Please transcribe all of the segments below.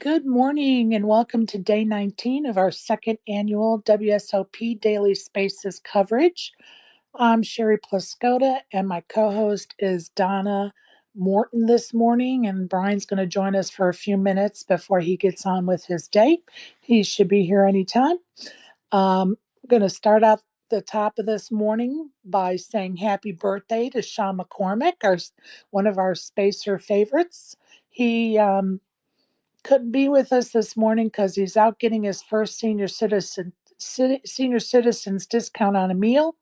Good morning and welcome to day 19 of our second annual WSOP Daily Spaces coverage. I'm Sherry Pluskota and my co-host is Donna Morton this morning, and Brian's going to join us for a few minutes before he gets on with his day. He should be here anytime. I'm going to start out the top of this morning by saying happy birthday to Sean McCormack, one of our spacer favorites. He couldn't be with us this morning because he's out getting his first senior citizens discount on a meal.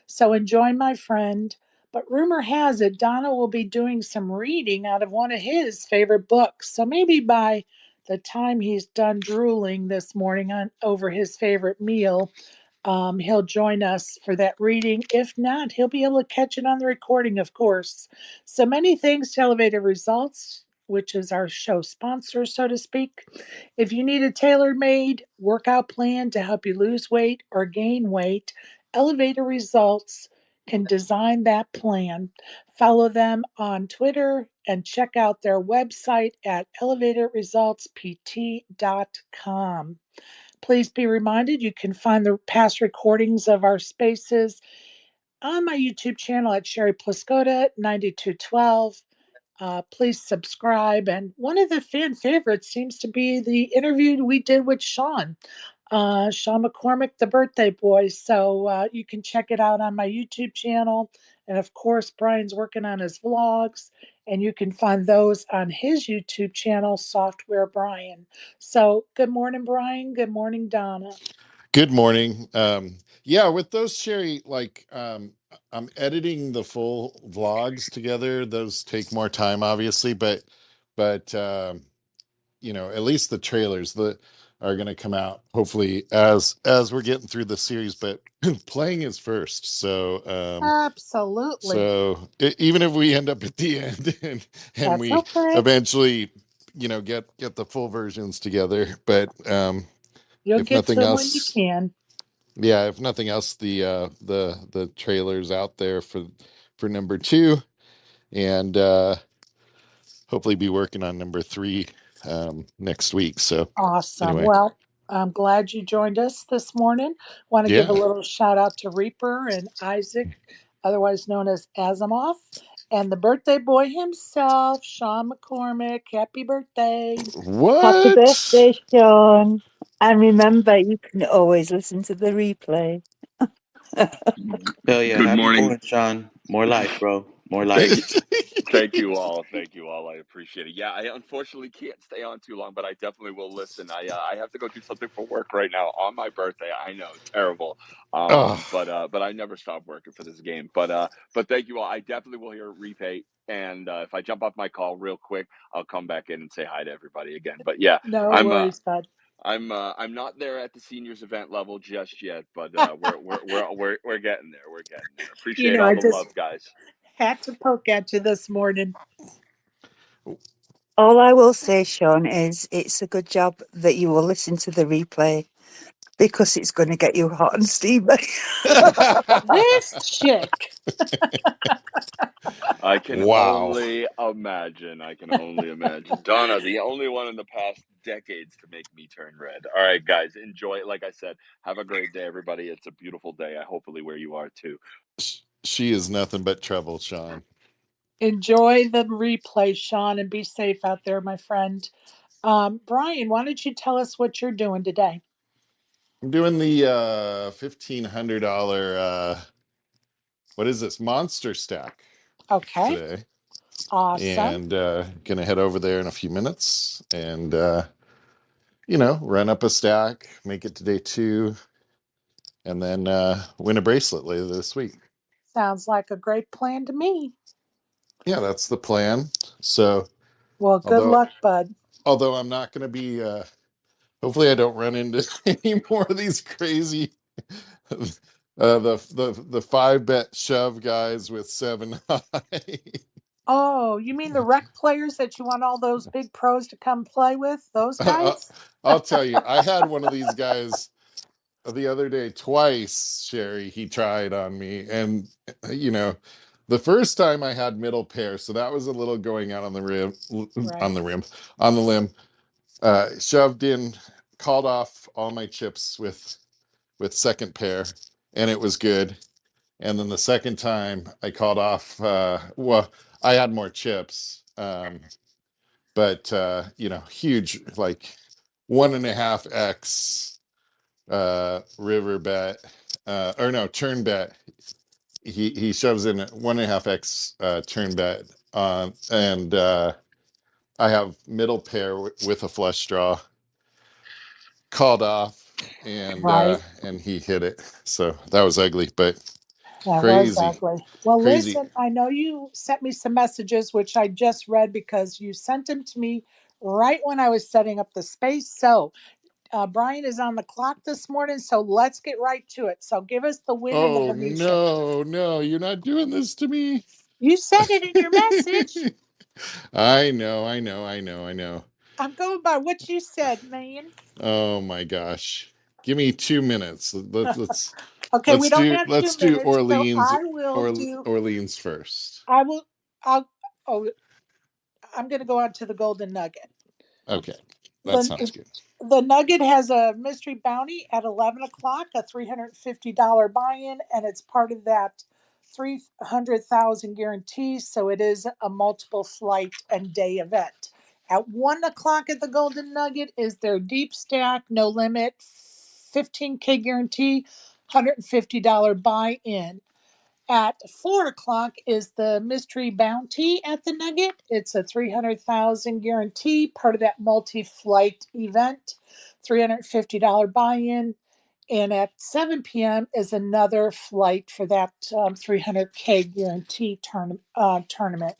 So enjoy, my friend. But rumor has it Donna will be doing some reading out of one of his favorite books. So maybe by the time he's done drooling this morning over his favorite meal, he'll join us for that reading. If not, he'll be able to catch it on the recording, of course. So many thanks to Elevated Results, which is our show sponsor, so to speak. If you need a tailor made workout plan to help you lose weight or gain weight, Elevator Results can design that plan. Follow them on Twitter and check out their website at elevatorresultspt.com. Please be reminded you can find the past recordings of our spaces on my YouTube channel at Sherry Pluskota 9212. Please subscribe. And one of the fan favorites seems to be the interview we did with Sean McCormack, the birthday boy. So you can check it out on my YouTube channel. And of course, Brian's working on his vlogs, and you can find those on his YouTube channel, Software Brian. So good morning, Brian. Good morning, Donna. Good morning. Yeah, with those, Sherry, I'm editing the full vlogs together. Those take more time, obviously, but at least the trailers that are going to come out hopefully as we're getting through the series. But playing is first, Absolutely. even if we end up at the end and That's we okay. eventually, get the full versions together, but You'll if get to nothing them when you else. can. Yeah, if nothing else, the trailer's out there for number 2, and hopefully be working on number 3 next week. So Awesome. anyway, Well, I'm glad you joined us this morning. Want to give a little shout out to Reaper and Isaac, otherwise known as Asimov, and the birthday boy himself, Sean McCormack. Happy birthday. Happy What? birthday, Sean. And remember, you can always listen to the replay. Hell yeah. Good Happy morning. born, Sean. More life, bro. More life. Thank you all. Thank you all. I appreciate it. Yeah, I unfortunately can't stay on too long, but I definitely will listen. I have to go do something for work right now on my birthday. I know, terrible. But I never stop working for this game. But thank you all. I definitely will hear a replay. And if I jump off my call real quick, I'll come back in and say hi to everybody again. But yeah, No I'm worries, bud. I'm not there at the seniors event level just yet, but we're getting there. We're getting there. Appreciate I all the just love, guys. had to poke at you this morning. All I will say, Sean, is it's a good job that you will listen to the replay because it's going to get you hot and steamy. This chick. I can Wow. only imagine. I can only imagine. Donna, the only one in the past decades to make me turn red. All right, guys, enjoy it. Like I said, have a great day, everybody. It's a beautiful day. I hopefully where you are too. She is nothing but trouble, Sean. Enjoy the replay, Sean, and be safe out there, my friend. Brian, why don't you tell us what you're doing today? I'm doing the $1,500 what is this, monster stack Okay. today, Awesome. and gonna head over there in a few minutes and run up a stack, make it to day 2, and then win a bracelet later this week. Sounds like a great plan to me. Yeah, that's the plan. So Well, good luck, bud. although I'm not going to be hopefully I don't run into any more of these crazy the 5-bet shove guys with 7 high. Oh, you mean the rec players that you want all those big pros to come play with? Those guys? I'll tell you, I had one of these guys the other day twice, Sherry. He tried on me, and the first time I had middle pair, so that was a little going out on the rim, Right. on the limb. Shoved in, called off all my chips with second pair, and it was good. And then the second time I called off, well, I had more chips, but huge, like 1.5x river bet, or no, turn bet. He shoves in a 1.5x turn bet, and I have middle pair with a flush draw, called off, Right. and he hit it. So that was ugly, but That was crazy, ugly. Well, crazy. listen, I know you sent me some messages, which I just read because you sent them to me right when I was setting up the space. So, Brian is on the clock this morning, so let's get right to it. So, give us the win in the Oh Venetian. no, you're not doing this to me. You said it in your message. I know. I'm going by what you said, man. Oh my gosh. Give me 2 minutes. Okay, we don't have Let's 2 do minutes, so Orleans, I will or do. Orleans first. I will. I'll. Oh, I'm going to go on to the Golden Nugget. Okay. That sounds The good. the Nugget has a mystery bounty at 11 o'clock, a $350 buy-in, and it's part of that 300,000 guarantees. So it is a multiple flight and day event. At 1 o'clock at the Golden Nugget is their deep stack, no limit, 15K guarantee, $150 buy-in. At 4 o'clock is the mystery bounty at the Nugget. It's a 300,000 guarantee, part of that multi-flight event, $350 buy-in. And at 7 p.m. is another flight for that 300K guarantee tournament.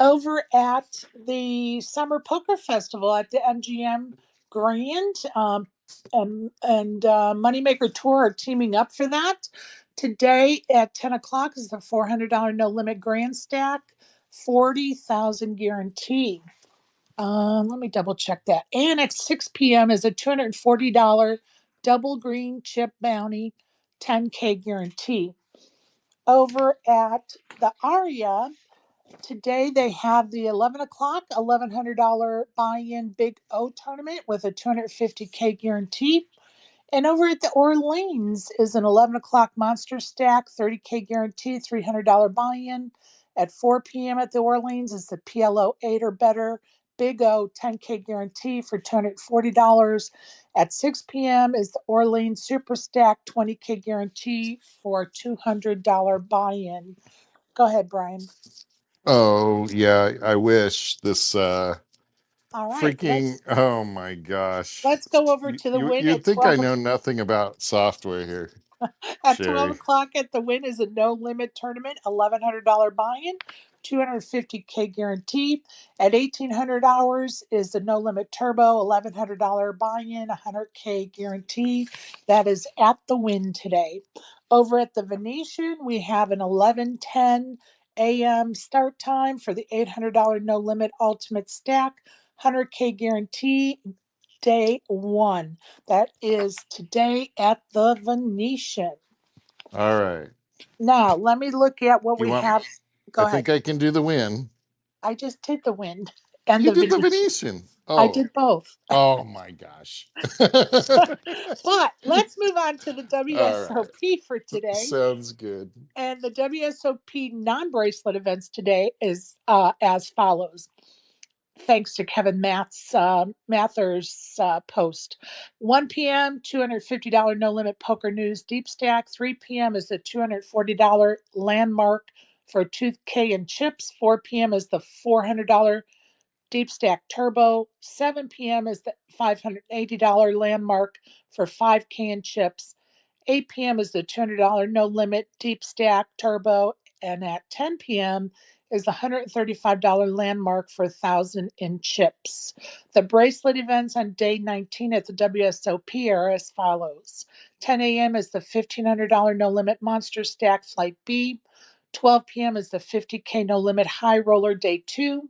Over at the Summer Poker Festival at the MGM Grand, and Moneymaker Tour are teaming up for that. Today at 10 o'clock is the $400 no limit grand stack, 40,000 guarantee. Let me double check that. And at 6 p.m. is a $240 double green chip bounty, 10K guarantee. Over at the Aria, today they have the 11 o'clock $1,100 buy-in Big O tournament with a 250K guarantee. And over at the Orleans is an 11 o'clock Monster Stack, 30K guarantee, $300 buy-in. At 4 p.m. at the Orleans is the PLO 8 or better Big O 10K guarantee for $240. At 6 p.m. is the Orleans Super Stack 20K guarantee for $200 buy-in. Go ahead, Brian. Oh yeah, I wish this All right, freaking, oh my gosh. let's go over to the win You'd at think I 12 know nothing about software here, At 12 Sherry. o'clock at the win is a no limit tournament, $1,100 buy-in, 250K guarantee. At 1,800 hours is the no limit turbo, $1,100 buy-in, 100K guarantee. That is at the win today. Over at the Venetian, we have an 11:10 a.m. start time for the $800 no limit ultimate stack, 100K guarantee. Day one. That is today at the Venetian. All right. Now, let me look at what You we want, have. Go I ahead. think I can do the win. I just did the wind and You the did the Venetian. Venetian. I Oh, did both. oh my gosh. But let's move on to the All right. WSOP for today. Sounds good. And the WSOP non-bracelet events today is as follows. Thanks to Kevin Mather's post. 1 p.m., $250 no limit poker news deep stack. 3 p.m. is the $240 landmark for 2K and chips. 4 p.m. is the $400 deep stack turbo. 7 p.m. is the $580 landmark for 5K and chips. 8 p.m. is the $200 no limit deep stack turbo. And at 10 p.m. is the $135 landmark for 1,000 in chips. The bracelet events on day 19 at the WSOP are as follows. 10 a.m. is the $1,500 no limit monster stack flight B. 12 p.m. is the 50K no limit high roller day 2.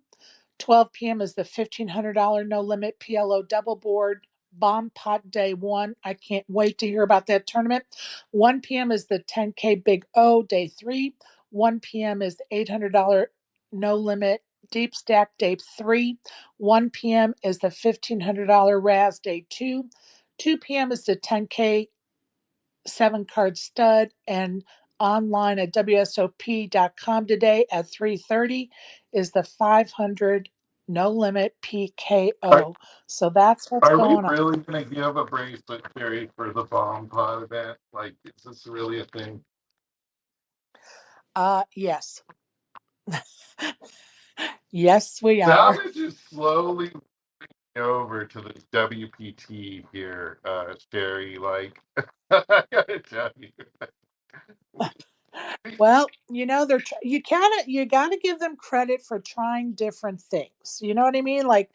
12 p.m. is the $1,500 no limit PLO double board bomb pot day 1. I can't wait to hear about that tournament. 1 p.m. is the 10K Big O day 3. 1 p.m. is the $800 no limit Deep Stack Day 3. 1 p.m. is the $1,500 Raz Day 2. 2 p.m. is the 10K 7-card stud, and online at WSOP.com today at 3:30 is the 500 no limit Are, PKO. So that's what's are we going on. really going to give a bracelet, Sherry, for the bomb pod event? Like, is this really a thing? Yes. Yes, we are. Salvage is slowly over to the WPT here, Sherry. Like, I gotta tell you. Well, you got to give them credit for trying different things. You know what I mean? Like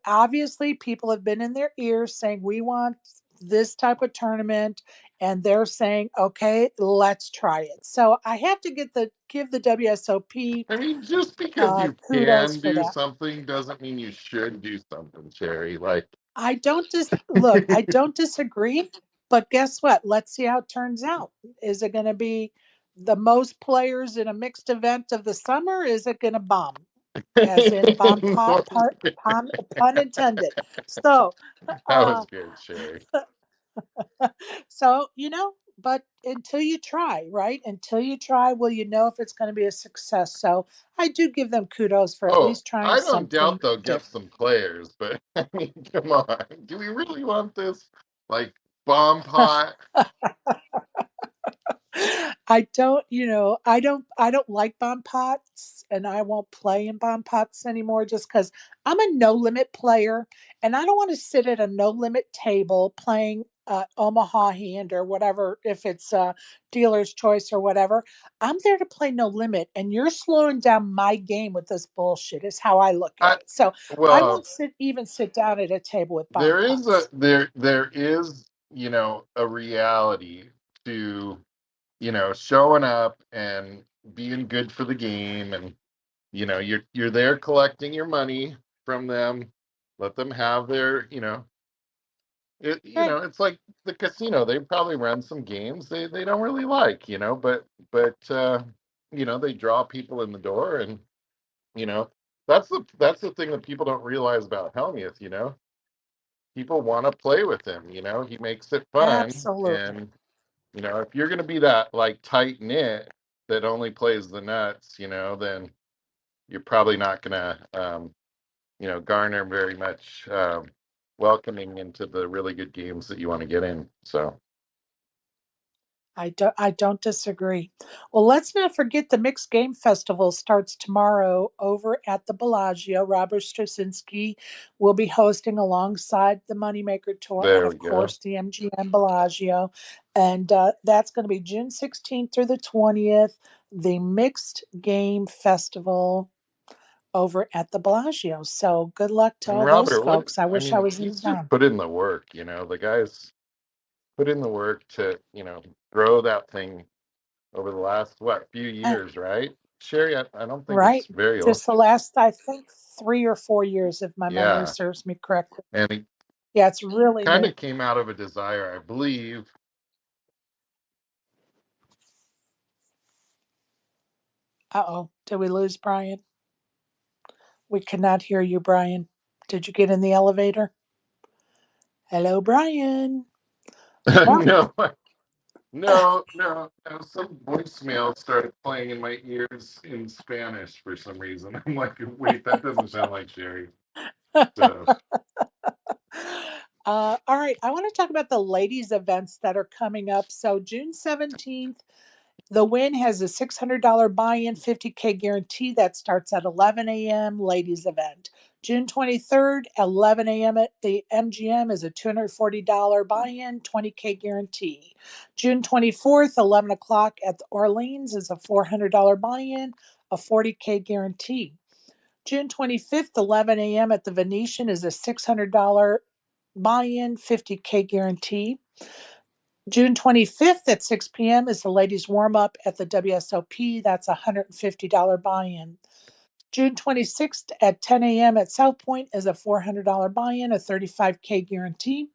obviously people have been in their ears saying we want this type of tournament, and they're saying okay, let's try it. So I have to give the WSOP I mean, just because you kudos can for do that. something doesn't mean you should do something, Sherry. Like, I don't disagree, but guess what? Let's see how it turns out. Is it going to be the most players in a mixed event of the summer? Is it going to bomb? As in bomb pot, pun intended. So, that was uh, good, Sherry. so but until you try, right? Until you try, will you know if it's going to be a success? So I do give them kudos for at Oh, least trying I don't doubt something they'll get different. some players, but I mean, come on. Do we really want this? Like, bomb pot? I don't like bomb pots, and I won't play in bomb pots anymore just because I'm a no limit player, and I don't want to sit at a no limit table playing Omaha hand or whatever, if it's dealer's choice or whatever. I'm there to play no limit, and you're slowing down my game with this bullshit, is how I look at I it. So I well, won't sit down at a table with bomb there is pots. there is, a reality to, showing up and being good for the game, and you're there collecting your money from them. Let them have their, Right. it's like the casino. They probably run some games they don't really like, but they draw people in the door, and you know that's the thing that people don't realize about Helmuth. People want to play with him. He makes it fun, Absolutely. and if you're going to be that like tight knit that only plays the nuts, then you're probably not going to garner very much welcoming into the really good games that you want to get in. So I don't disagree. Well, let's not forget the Mixed Game Festival starts tomorrow over at the Bellagio. Robert Straczynski will be hosting alongside the Moneymaker Tour and, there we of go. course, the MGM Bellagio. And that's going to be June 16th through the 20th, the Mixed Game Festival over at the Bellagio. So good luck to And all those Robert, folks. I I wish I mean, was in he's just town. put in the work. The guy's put in the work to, grow that thing over the last, few Uh, years, right? Sherry, I don't think it's right. very old. Just the last, I think, 3 or 4 years, if my memory Yeah. serves me correctly. And he Yeah, it's really kind new. of came out of a desire, I believe. Uh-oh. Did we lose Brian? We cannot hear you, Brian. Did you get in the elevator? Hello, Brian. Well, No, no. Some voicemail started playing in my ears in Spanish for some reason. I'm like, wait, that doesn't sound like Sherry. So, all right. I want to talk about the ladies' events that are coming up. So, June 17th, the Win has a $600 buy-in, 50K guarantee that starts at 11 a.m. ladies event. June 23rd, 11 a.m. at the MGM is a $240 buy-in, 20K guarantee. June 24th, 11 o'clock at the Orleans is a $400 buy-in, a 40K guarantee. June 25th, 11 a.m. at the Venetian is a $600 buy-in, 50K guarantee. June 25th at 6 p.m. is the ladies' warm up at the WSOP. That's a $150 buy in. June 26th at 10 a.m. at South Point is a $400 buy in, a 35K guarantee.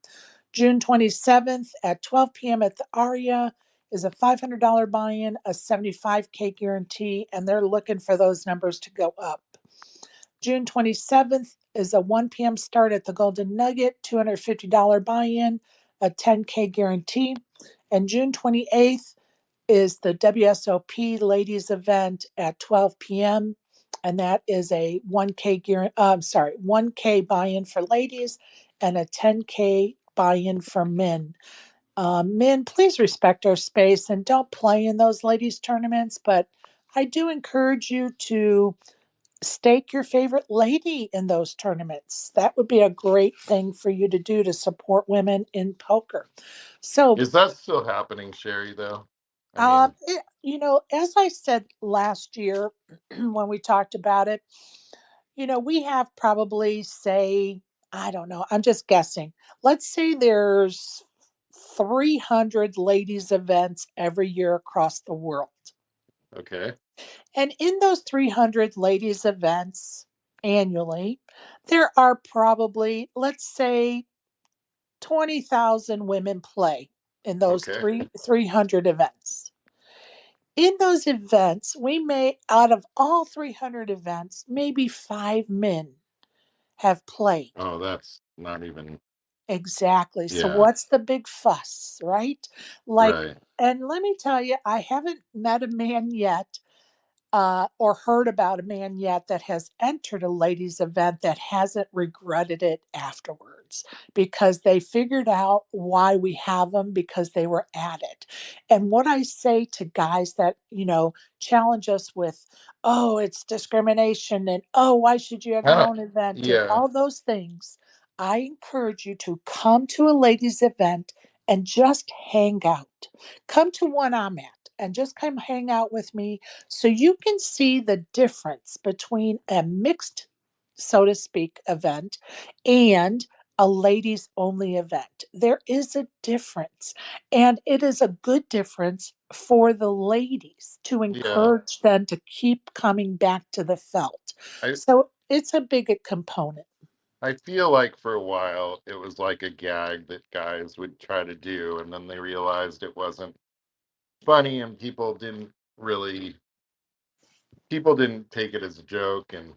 June 27th at 12 p.m. at the Aria is a $500 buy-in, a 75K guarantee, and they're looking for those numbers to go up. June 27th is a 1 p.m. start at the Golden Nugget, $250 buy-in, a 10K guarantee. And June 28th is the WSOP ladies event at 12 p.m. And that is a 1K buy-in for ladies and a 10K buy-in for men. Men, please respect our space and don't play in those ladies tournaments. But I do encourage you to stake your favorite lady in those tournaments. That would be a great thing for you to do to support women in poker. So, Is that still happening, Sherry, though? I mean, as I said last year when we talked about it, we have probably, say, I don't know, I'm just guessing. Let's say there's 300 ladies events every year across the world. okay. And in those 300 ladies events annually, there are probably, let's say, 20,000 women play in those Okay. 300 events. In those events, we may, out of all 300 events, maybe 5 men have played. Oh, that's not even. Exactly. So Yeah. what's the big fuss, right? Like, Right. and let me tell you, I haven't met a man yet or heard about a man yet that has entered a ladies' event that hasn't regretted it afterwards because they figured out why we have them because they were at it. And what I say to guys that, challenge us with, oh, it's discrimination and oh, why should you have I your don't. own event and Yeah. all those things, I encourage you to come to a ladies' event and just hang out. Come to one I'm at and just come hang out with me so you can see the difference between a mixed, so to speak, event and a ladies only event. There is a difference, and it is a good difference for the ladies to Yeah. encourage them to keep coming back to the felt. I So it's a big component. I feel like for a while it was like a gag that guys would try to do, and then they realized it wasn't funny, and people didn't take it as a joke, and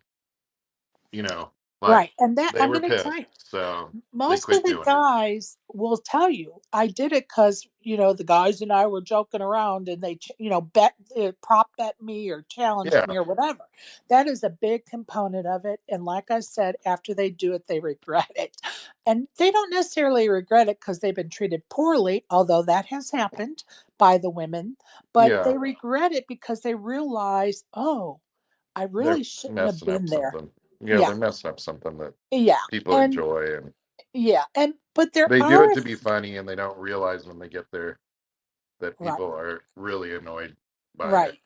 you know, like Right. And that they I'm were going to tell you, pissed, so they most of quit the doing it. guys will tell you I did it because the guys and I were joking around and they bet prop bet me or challenged Yeah. me or whatever. That is a big component of it, and like I said, after they do it they regret it, and they don't necessarily regret it because they've been treated poorly, although that has happened by the women, but Yeah. they regret it because they realize, oh, I They're really shouldn't have messing up been there. something. Yeah, Yeah. they're messing up something that Yeah. people And enjoy, and yeah, and but there they do it are to be funny, and they don't realize when they get there that right, people are really annoyed by it. right.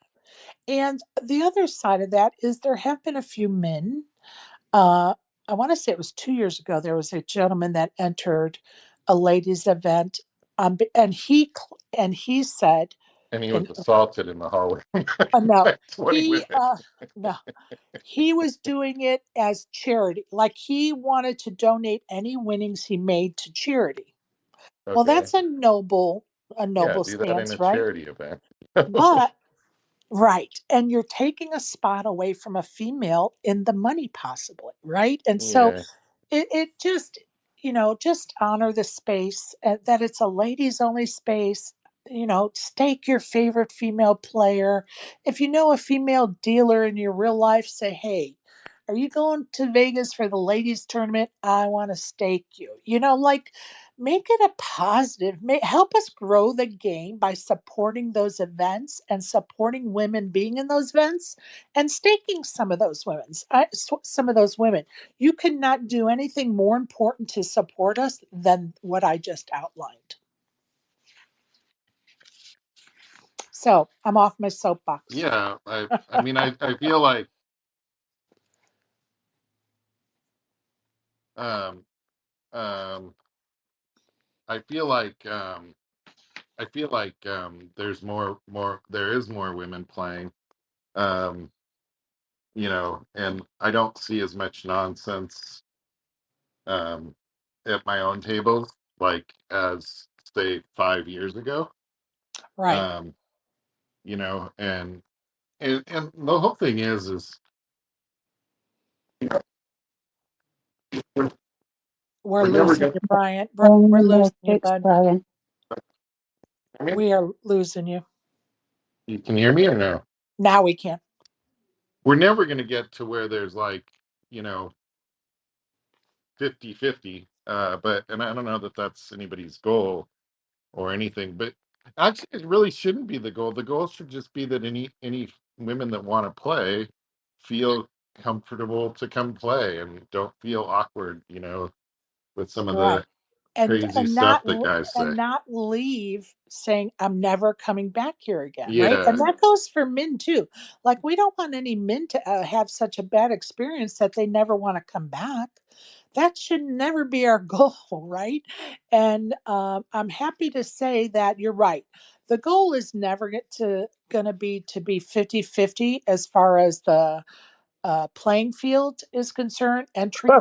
And the other side of that is there have been a few men. Uh, I want to say it was 2 years ago. There was a gentleman that entered a ladies' event, and he said, And he was and assaulted in the hallway no, by 20 he women. no, he was doing it as charity. Like he wanted to donate any winnings he made to charity. Well, Okay. that's a noble Yeah, do that in a stance, right? charity event. But right. And you're taking a spot away from a female in the money, possibly. Right. And so Yeah. it just, just honor the space that it's a ladies only space. Stake your favorite female player. If you know a female dealer in your real life, say, hey, are you going to Vegas for the ladies tournament? I want to stake you. Like make it a positive. Help us grow the game by supporting those events and supporting women being in those events and staking some of those women. You cannot do anything more important to support us than what I just outlined. So I'm off my soapbox. Yeah. I feel like um um I feel like there is more women playing. Um, and I don't see as much nonsense um at my own tables like as say 5 years ago. Right. You know, and the whole thing is we're, We're we're never losing going you, Brian. Turn We're the losing you, matrix, bud. Brian. to. We are losing you. You can hear me or no? Now we can. We're never going to get to where there's like, you know, 50-50. But, and I don't know that that's anybody's goal or anything, but actually it really shouldn't be the goal. The goal should just be that any women that want to play feel comfortable to come play and don't feel awkward, you know, with some of the Right. And crazy and stuff not that guys say. and not leave saying I'm never coming back here again, right? Yeah. And that goes for men too. Like we don't want any men to have such a bad experience that they never want to come back. That should never be our goal, right? And I'm happy to say that you're right. The goal is never going to be 50-50 as far as the playing field is concerned, entries,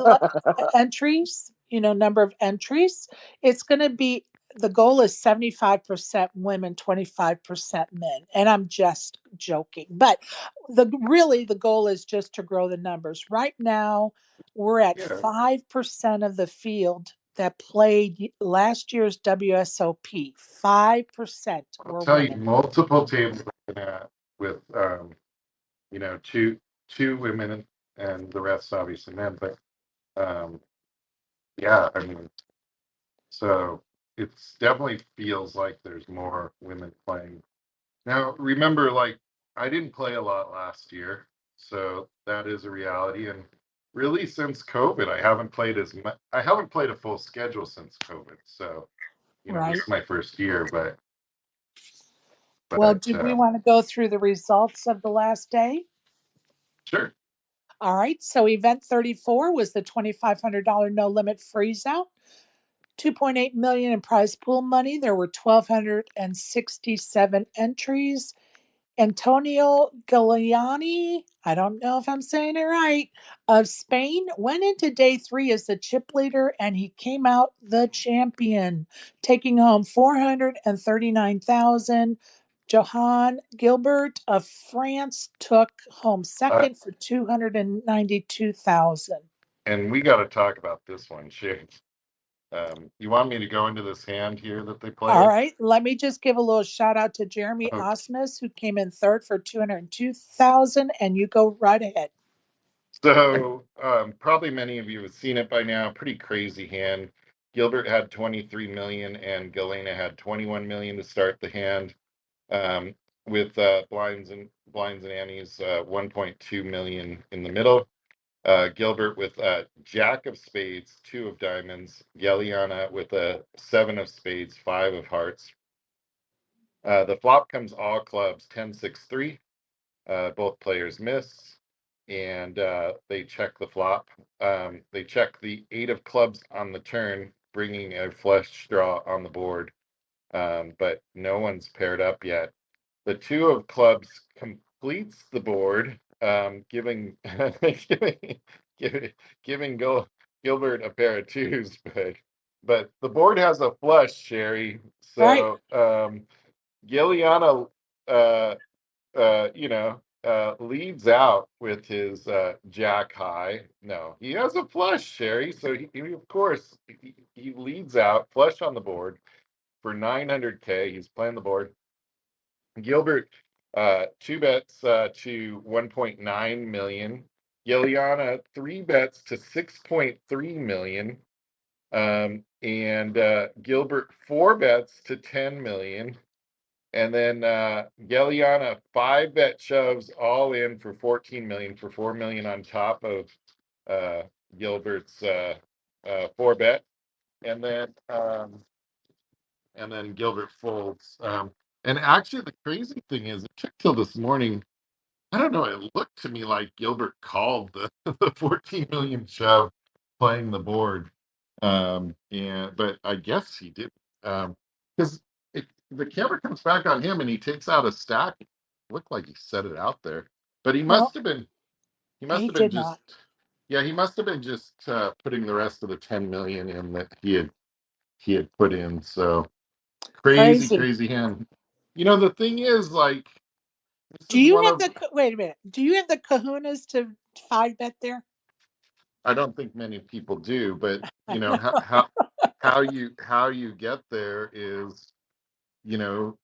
number of entries. It's going to be the goal is 75% women, 25% men. And I'm just joking. But the goal is just to grow the numbers. Right now, we're at Yeah. 5% of the field that played last year's WSOP. 5% I'll were tell you, women. multiple tables I've been at with, you know, two women and the rest obviously men, but um, yeah, I mean, so it's definitely feels like there's more women playing. Now, remember, like, I didn't play a lot last year, so that is a reality. And really, since COVID, I haven't played as much. I haven't played a full schedule since COVID. So, you know, this Right. is my first year, Well, but do we want to go through the results of the last day? sure. All right. So event 34 was the $2,500 no limit freeze out. 2.8 million in prize pool money. There were 1,267 entries. Antonio Giuliani, I don't know if I'm saying it right, of Spain went into day 3 as the chip leader and he came out the champion, taking home 439,000. Johan Gilbert of France took home Uh, second for 292,000. and we got to talk about this one, Shay. You want me to go into this hand here that they All played? right, let me just give a little shout out to Jeremy Okay. Osmus, who came in third for 202,000, and you go right ahead. So probably many of you have seen it by now. Pretty crazy hand. Gilbert had 23 million and Galena had 21 million to start the hand. With blinds and antes, 1.2 million in the middle. Gilbert with Jack of Spades, 2 of diamonds. Galiana with a 7 of spades, 5 of hearts. The flop comes all clubs, 10-6-3. Both players miss, and they check the flop. They check the 8 of clubs on the turn, bringing a flush draw on the board, but no one's paired up yet. The 2 of clubs completes the board, giving giving Gilbert a pair of 2s, but the board has a flush, Sherry. Right. So Giliana, leads out with his jack high. No, he has a flush, Sherry. So he of course, he leads out flush on the board for 900K. He's playing the board. Gilbert, 2 bets to 1.9 million. Giliana, 3 bets to 6.3 million. And Gilbert, 4 bets to 10 million. And then Galiana 5-bet shoves all in for 14 million, for 4 million on top of Gilbert's 4-bet. And then Gilbert folds. And actually, the crazy thing is, it took till this morning. I don't know. It looked to me like Gilbert called the 14 million shove playing the board. But I guess he did. Because the camera comes back on him and he takes out a stack. It looked like he set it out there. But he No, must have been he did just, not. yeah, he must have been just putting the rest of the 10 million in that he had put in. So crazy, Crazy. crazy hand. the thing is, like, this Do is you one have of, the wait a minute? Do you have the kahunas to 5-bet there? I don't think many people do, but how you get there is, you know,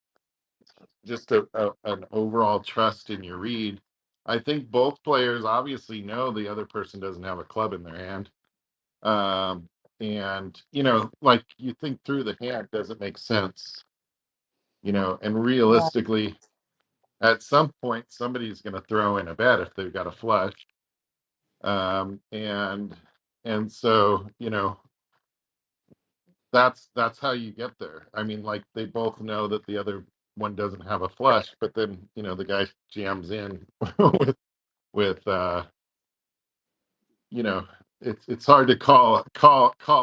just an overall trust in your read. I think both players obviously know the other person doesn't have a club in their hand. Um, and like, you think through the hand, does it make sense? And Right. realistically, at some point, somebody's going to throw in a bet if they've got a flush. And so, that's how you get there. I mean, like, they both know that the other one doesn't have a flush, but then, the guy jams in with you know it's hard to call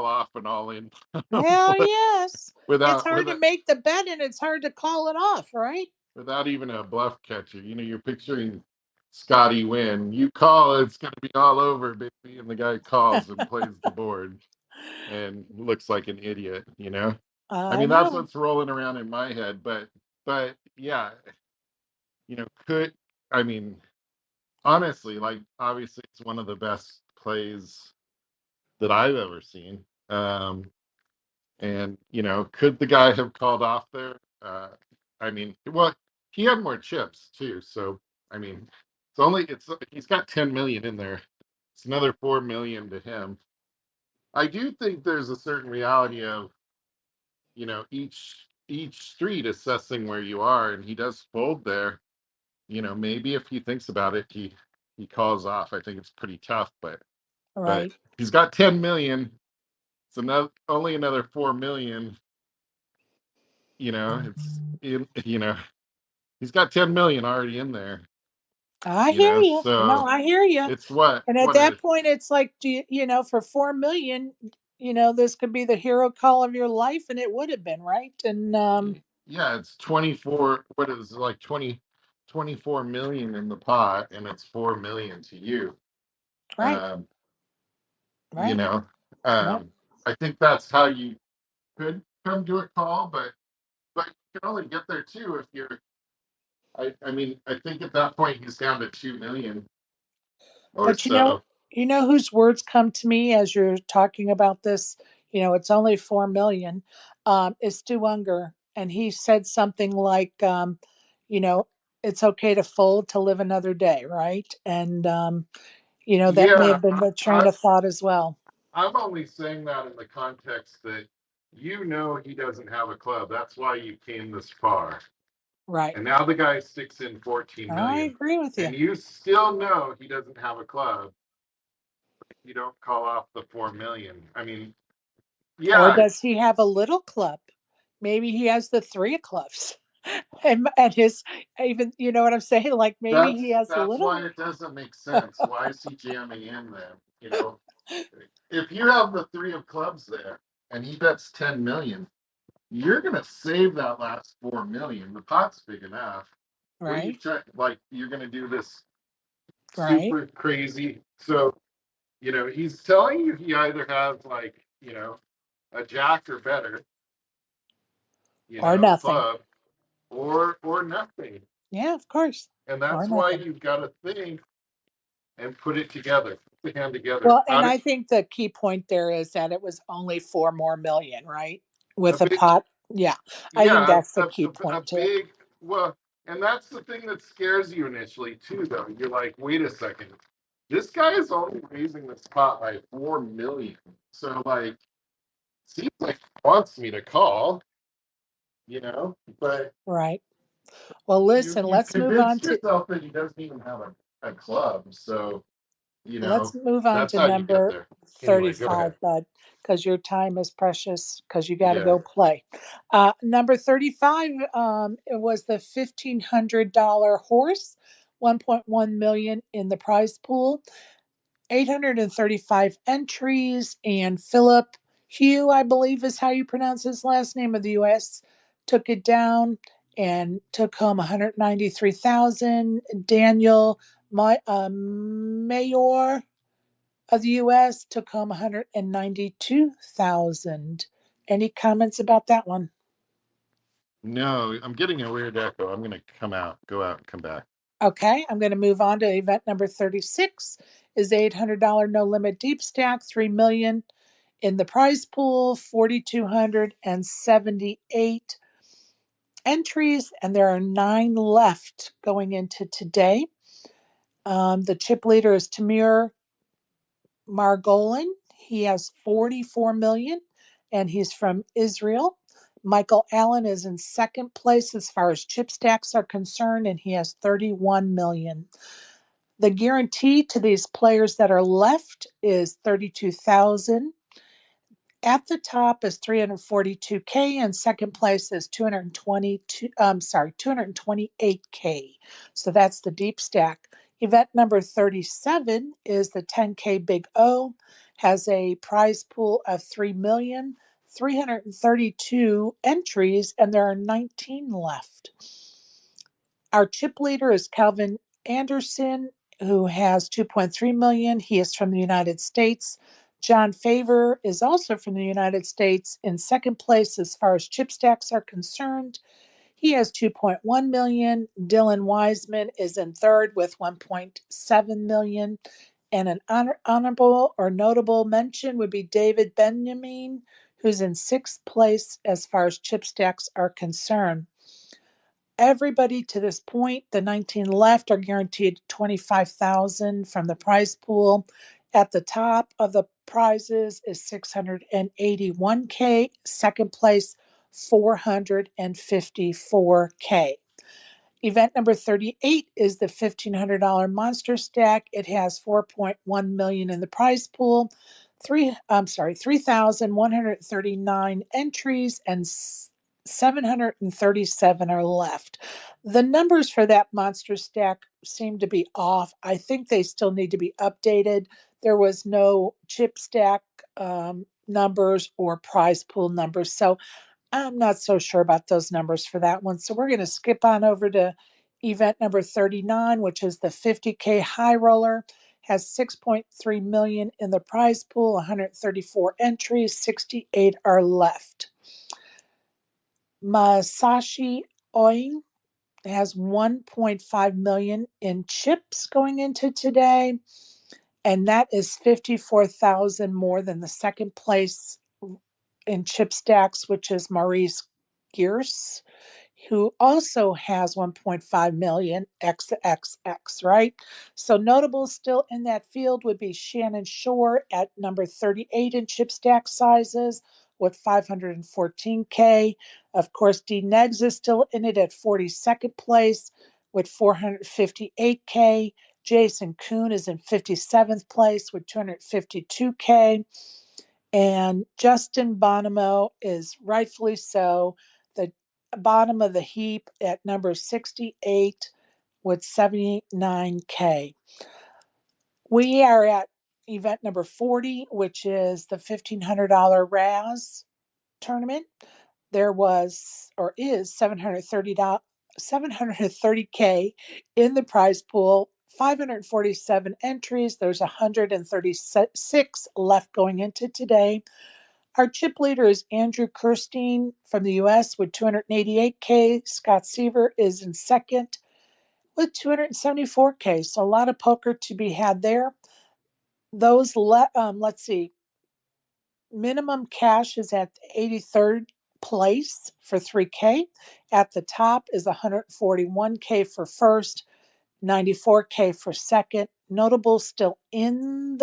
off an all in Well, flush yes. It's without hard to make the bet and it's hard to call it off, right? without even a bluff catcher. You're picturing Scotty Wynn. You call, it's going to be all over, baby, and the guy calls and plays the board and looks like an idiot. I I mean, that's know. what's rolling around in my head. But yeah, could I mean, honestly, like, obviously it's one of the best plays that I've ever seen. And could the guy have called off there? I mean, well, he had more chips too, so I mean, it's he's got 10 million in there. It's another 4 million to him. I do think there's a certain reality of, each street assessing where you are, and he does fold there. Maybe if he thinks about it, he calls off. I think it's pretty tough, but Right. he's got 10 million. It's only another 4 million. It's he's got 10 million already in there. I hear you. No, So I hear you. it's what And at what a that point, it's like, for 4 million, this could be the hero call of your life, and it would have been, right? And yeah, it's 24. What is it, like 24 million in the pot, and it's 4 million to you. right, Um, you right. know, No, I think that's how you could come to a call, but you can only get there too if you're. I mean, I think at that point he's down to 2 million or but so. whose words come to me as you're talking about this. It's only 4 million. Is Stu Unger, and he said something like, you know, it's okay to fold to live another day, right? And that may Yeah, have been the train I, of thought as well. I'm only saying that in the context that he doesn't have a club. That's why you came this far. Right. And now the guy sticks in 14 I million. agree with you. And you still know he doesn't have a club. You don't call off the 4 million. I mean, Or yeah, does he have a little club? Maybe he has the three of clubs. And his, even, you know what I'm saying? Like, maybe he has a that's why little. it doesn't make sense. Why is he jamming in then? If you have the three of clubs there and he bets 10 million, you're gonna save that last 4 million. The pot's big enough. What are you Right. trying, like, you're gonna do this Right. super crazy? So, he's telling you he either has, like, a jack or better, Or nothing. club, or nothing. Yeah, of course. And Or that's why nothing. you've got to think and put it together, put the hand together. Well, How and did I think the key point there is that it was only 4 more million, right? a With a big, pot. Yeah. I think yeah, that's the key a point too. big, well, and that's the thing that scares you initially too, though. You're like, wait a second, this guy is only raising the spot by 4 million. So, like, seems like he wants me to call, but Right. Well, you listen, you've let's move on convinced to yourself that he doesn't even have a club. So, let's move on that's to how you get number there. Anyway, go 35, ahead. Bud, because your time is precious because you got to Yeah. go play. Number 35, it was the $1,500 horse, 1.1 million in the prize pool, 835 entries, and Philip Hugh, I believe is how you pronounce his last name, of the US, took it down and took home 193,000. Daniel Mayor of the US took home 192,000. Any comments about that one? No, I'm getting a weird echo. I'm going to go out, and come back. Okay, I'm going to move on to event number 36 is the $800 no limit deep stack, 3 million in the prize pool, 4,278 entries, and there are 9 left going into today. The chip leader is Tamir Margolin. He has 44 million and he's from Israel. Michael Allen is in second place as far as chip stacks are concerned, and he has 31 million. The guarantee to these players that are left is 32,000. At the top is 342K, and second place is 228K. So that's the deep stack. Event number 37 is the 10K Big O, has a prize pool of 3,332 entries, and there are 19 left. Our chip leader is Calvin Anderson, who has 2.3 million. He is from the United States. John Favor is also from the United States in second place as far as chip stacks are concerned. He has 2.1 million. Dylan Wiseman is in third with 1.7 million. And an honorable or notable mention would be David Benjamin, who's in sixth place as far as chip stacks are concerned. Everybody to this point, the 19 left, are guaranteed 25,000 from the prize pool. At the top of the prizes is 681K. Second place, 454K. Event number 38 is the $1,500 monster stack. It has 4.1 million in the prize pool. 3,139 entries and 737 are left. The numbers for that monster stack seem to be off. I think they still need to be updated. There was no chip stack numbers or prize pool numbers. So I'm not so sure about those numbers for that one. So we're going to skip on over to event number 39, which is the 50K high roller. Has 6.3 million in the prize pool, 134 entries, 68 are left. Masashi Oin has 1.5 million in chips going into today, and that is 54,000 more than the second place in chip stacks, which is Maurice Gears, who also has 1.5 million XXX, right? So notables still in that field would be Shannon Shore at number 38 in chip stack sizes with 514K. Of course, D Negs is still in it at 42nd place with 458K. Jason Kuhn is in 57th place with 252K. And Justin Bonomo is rightfully so the bottom of the heap at number 68 with 79K. We are at event number 40, which is the $1,500 RAS tournament. There was or is $730K in the prize pool, 547 entries. There's 136 left going into today. Our chip leader is Andrew Kirstein from the US with 288K. Scott Seaver is in second with 274K. So a lot of poker to be had there. Let's see, minimum cash is at 83rd place for 3K. At the top is 141K for first, 94K for second. Notable still in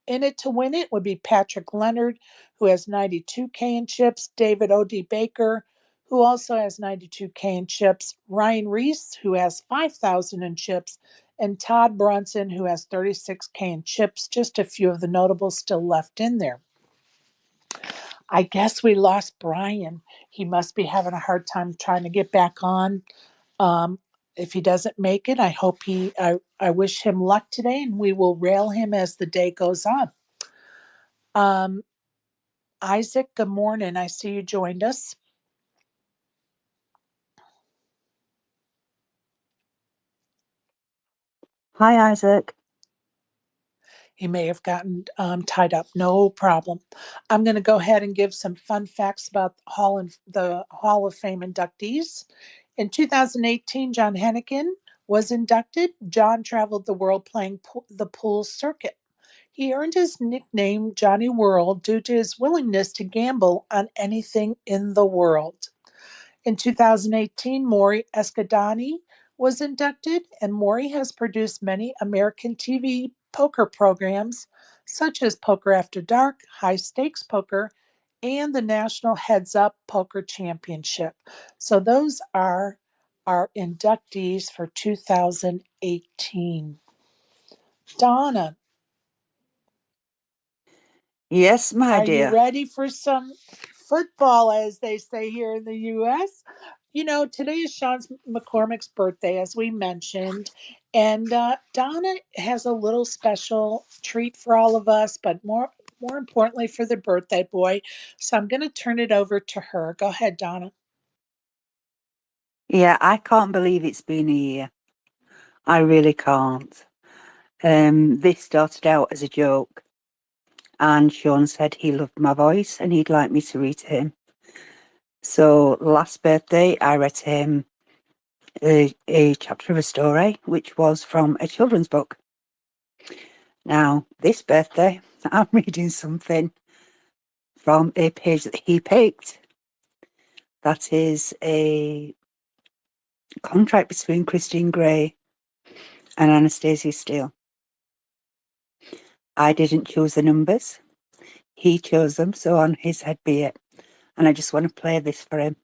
it to win it would be Patrick Leonard, who has 92K in chips, David O.D. Baker, who also has 92K in chips, Ryan Reese, who has 5,000 in chips, and Todd Brunson, who has 36K in chips. Just a few of the notables still left in there. I guess we lost Brian. He must be having a hard time trying to get back on. If he doesn't make it, I wish him luck today, and we will rail him as the day goes on. Isaac, good morning. I see you joined us. Hi, Isaac. He may have gotten tied up. No problem. I'm going to go ahead and give some fun facts about the Hall of Fame inductees. In 2018, John Hennigan was inducted. John traveled the world playing the pool circuit. He earned his nickname Johnny World due to his willingness to gamble on anything in the world. In 2018, Maury Escadani was inducted, and Maury has produced many American TV poker programs such as Poker After Dark, High Stakes Poker, and the National Heads Up Poker Championship. So those are our inductees for 2018. Donna, Yes, my are you dear. ready for some football, as they say here in the U.S.? You know, today is Sean McCormack's birthday, as we mentioned, and Donna has a little special treat for all of us, but more importantly for the birthday boy. So I'm going to turn it over to her. Go ahead, Donna. Yeah, I can't believe it's been a year. I really can't. This started out as a joke, and Sean said he loved my voice and he'd like me to read to him. So last birthday, I read to him a chapter of a story, which was from a children's book. Now, this birthday, I'm reading something from a page that he picked. That is a contract between Christine Gray and Anastasia Steele. I didn't choose the numbers. He chose them, so on his head be it. And I just want to play this for him.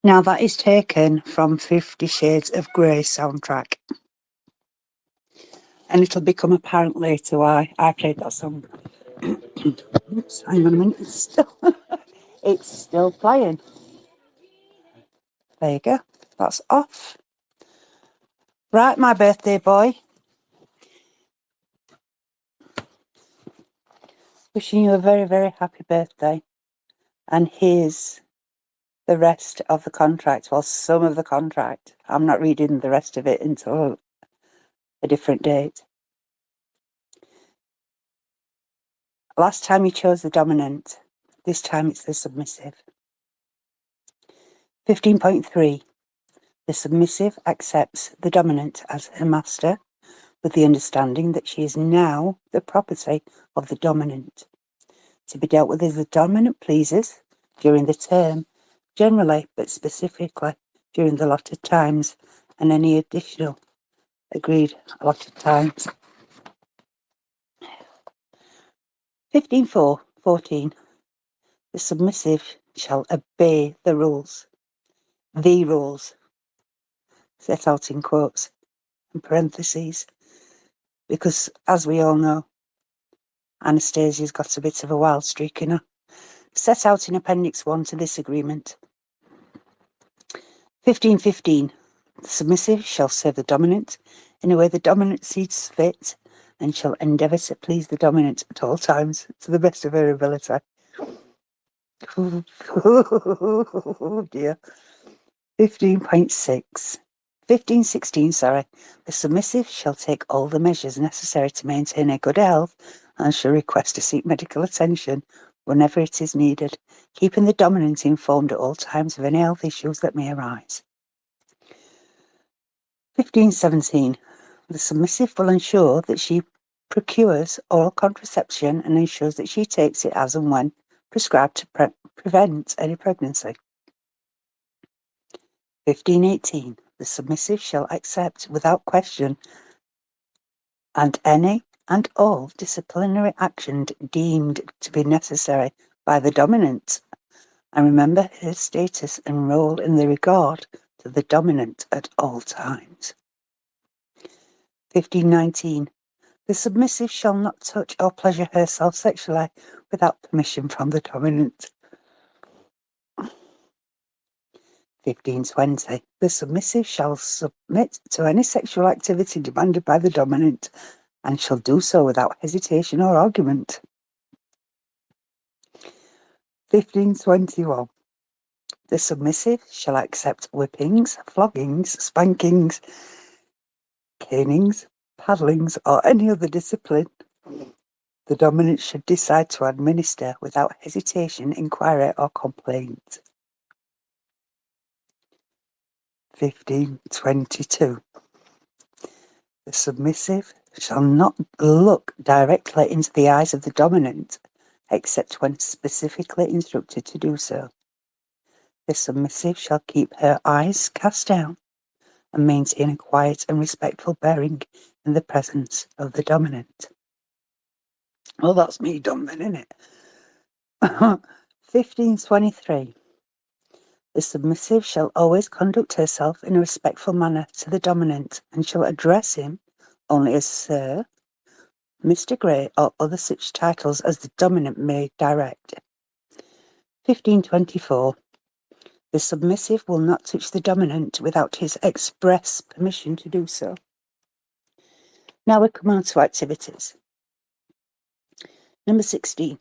Now that is taken from 50 Shades of Grey soundtrack. And it'll become apparent later why I played that song. Oops, hang on a minute. It's still playing. There you go. That's off. Right, my birthday boy. Wishing you a very, very happy birthday. And here's the rest of the contract. Well, some of the contract. I'm not reading the rest of it until a different date. Last time you chose the dominant. This time it's the submissive. 15.3. The submissive accepts the dominant as her master, with the understanding that she is now the property of the dominant, to be dealt with as the dominant pleases during the term, generally but specifically during the allotted times, and any additional agreed allotted times. 15.4.14. The submissive shall obey the rules, set out in quotes and parentheses, because as we all know, Anastasia's got a bit of a wild streak in her, set out in Appendix 1 to this agreement. 15.15. The submissive shall serve the dominant in a way the dominant sees fit, and shall endeavour to please the dominant at all times to the best of her ability. Oh dear. 15.6. 15.16, sorry. The submissive shall take all the measures necessary to maintain her good health and shall request to seek medical attention whenever it is needed, keeping the dominant informed at all times of any health issues that may arise. 15.17. The submissive will ensure that she procures oral contraception and ensures that she takes it as and when prescribed to prevent any pregnancy. 15.18. The submissive shall accept without question and any and all disciplinary action deemed to be necessary by the dominant, and remember her status and role in the regard to the dominant at all times. 15.19. The submissive shall not touch or pleasure herself sexually without permission from the dominant. 1520. The submissive shall submit to any sexual activity demanded by the dominant and shall do so without hesitation or argument. 1521. The submissive shall accept whippings, floggings, spankings, canings, paddlings, or any other discipline the dominant should decide to administer without hesitation, inquiry, or complaint. 1522. The submissive shall not look directly into the eyes of the dominant, except when specifically instructed to do so. The submissive shall keep her eyes cast down and maintain a quiet and respectful bearing in the presence of the dominant. Well, that's me done then, isn't it? 1523. The submissive shall always conduct herself in a respectful manner to the dominant and shall address him only as Sir, Mr. Grey, or other such titles as the dominant may direct. 1524. The submissive will not touch the dominant without his express permission to do so. Now we come on to activities. Number 16.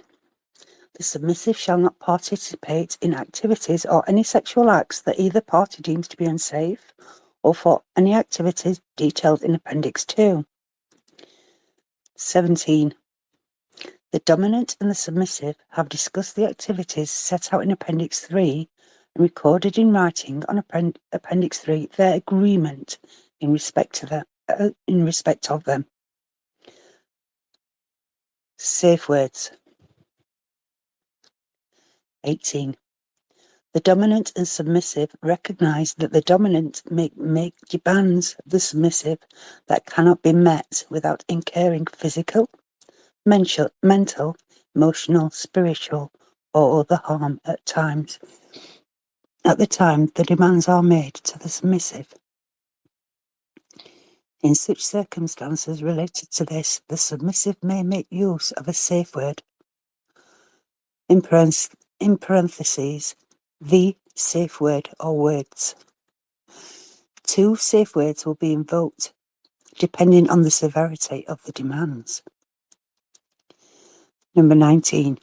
The submissive shall not participate in activities or any sexual acts that either party deems to be unsafe or for any activities detailed in Appendix 2. 17. The dominant and the submissive have discussed the activities set out in Appendix 3 and recorded in writing on Appendix 3 their agreement in respect of them. Safe words. 18. The dominant and submissive recognise that the dominant may make demands of the submissive that cannot be met without incurring physical, mental, emotional, spiritual, or other harm at the time the demands are made to the submissive. In such circumstances related to this, the submissive may make use of a safe word, in parentheses, the safe word or words. 2 safe words will be invoked, depending on the severity of the demands. Number 19.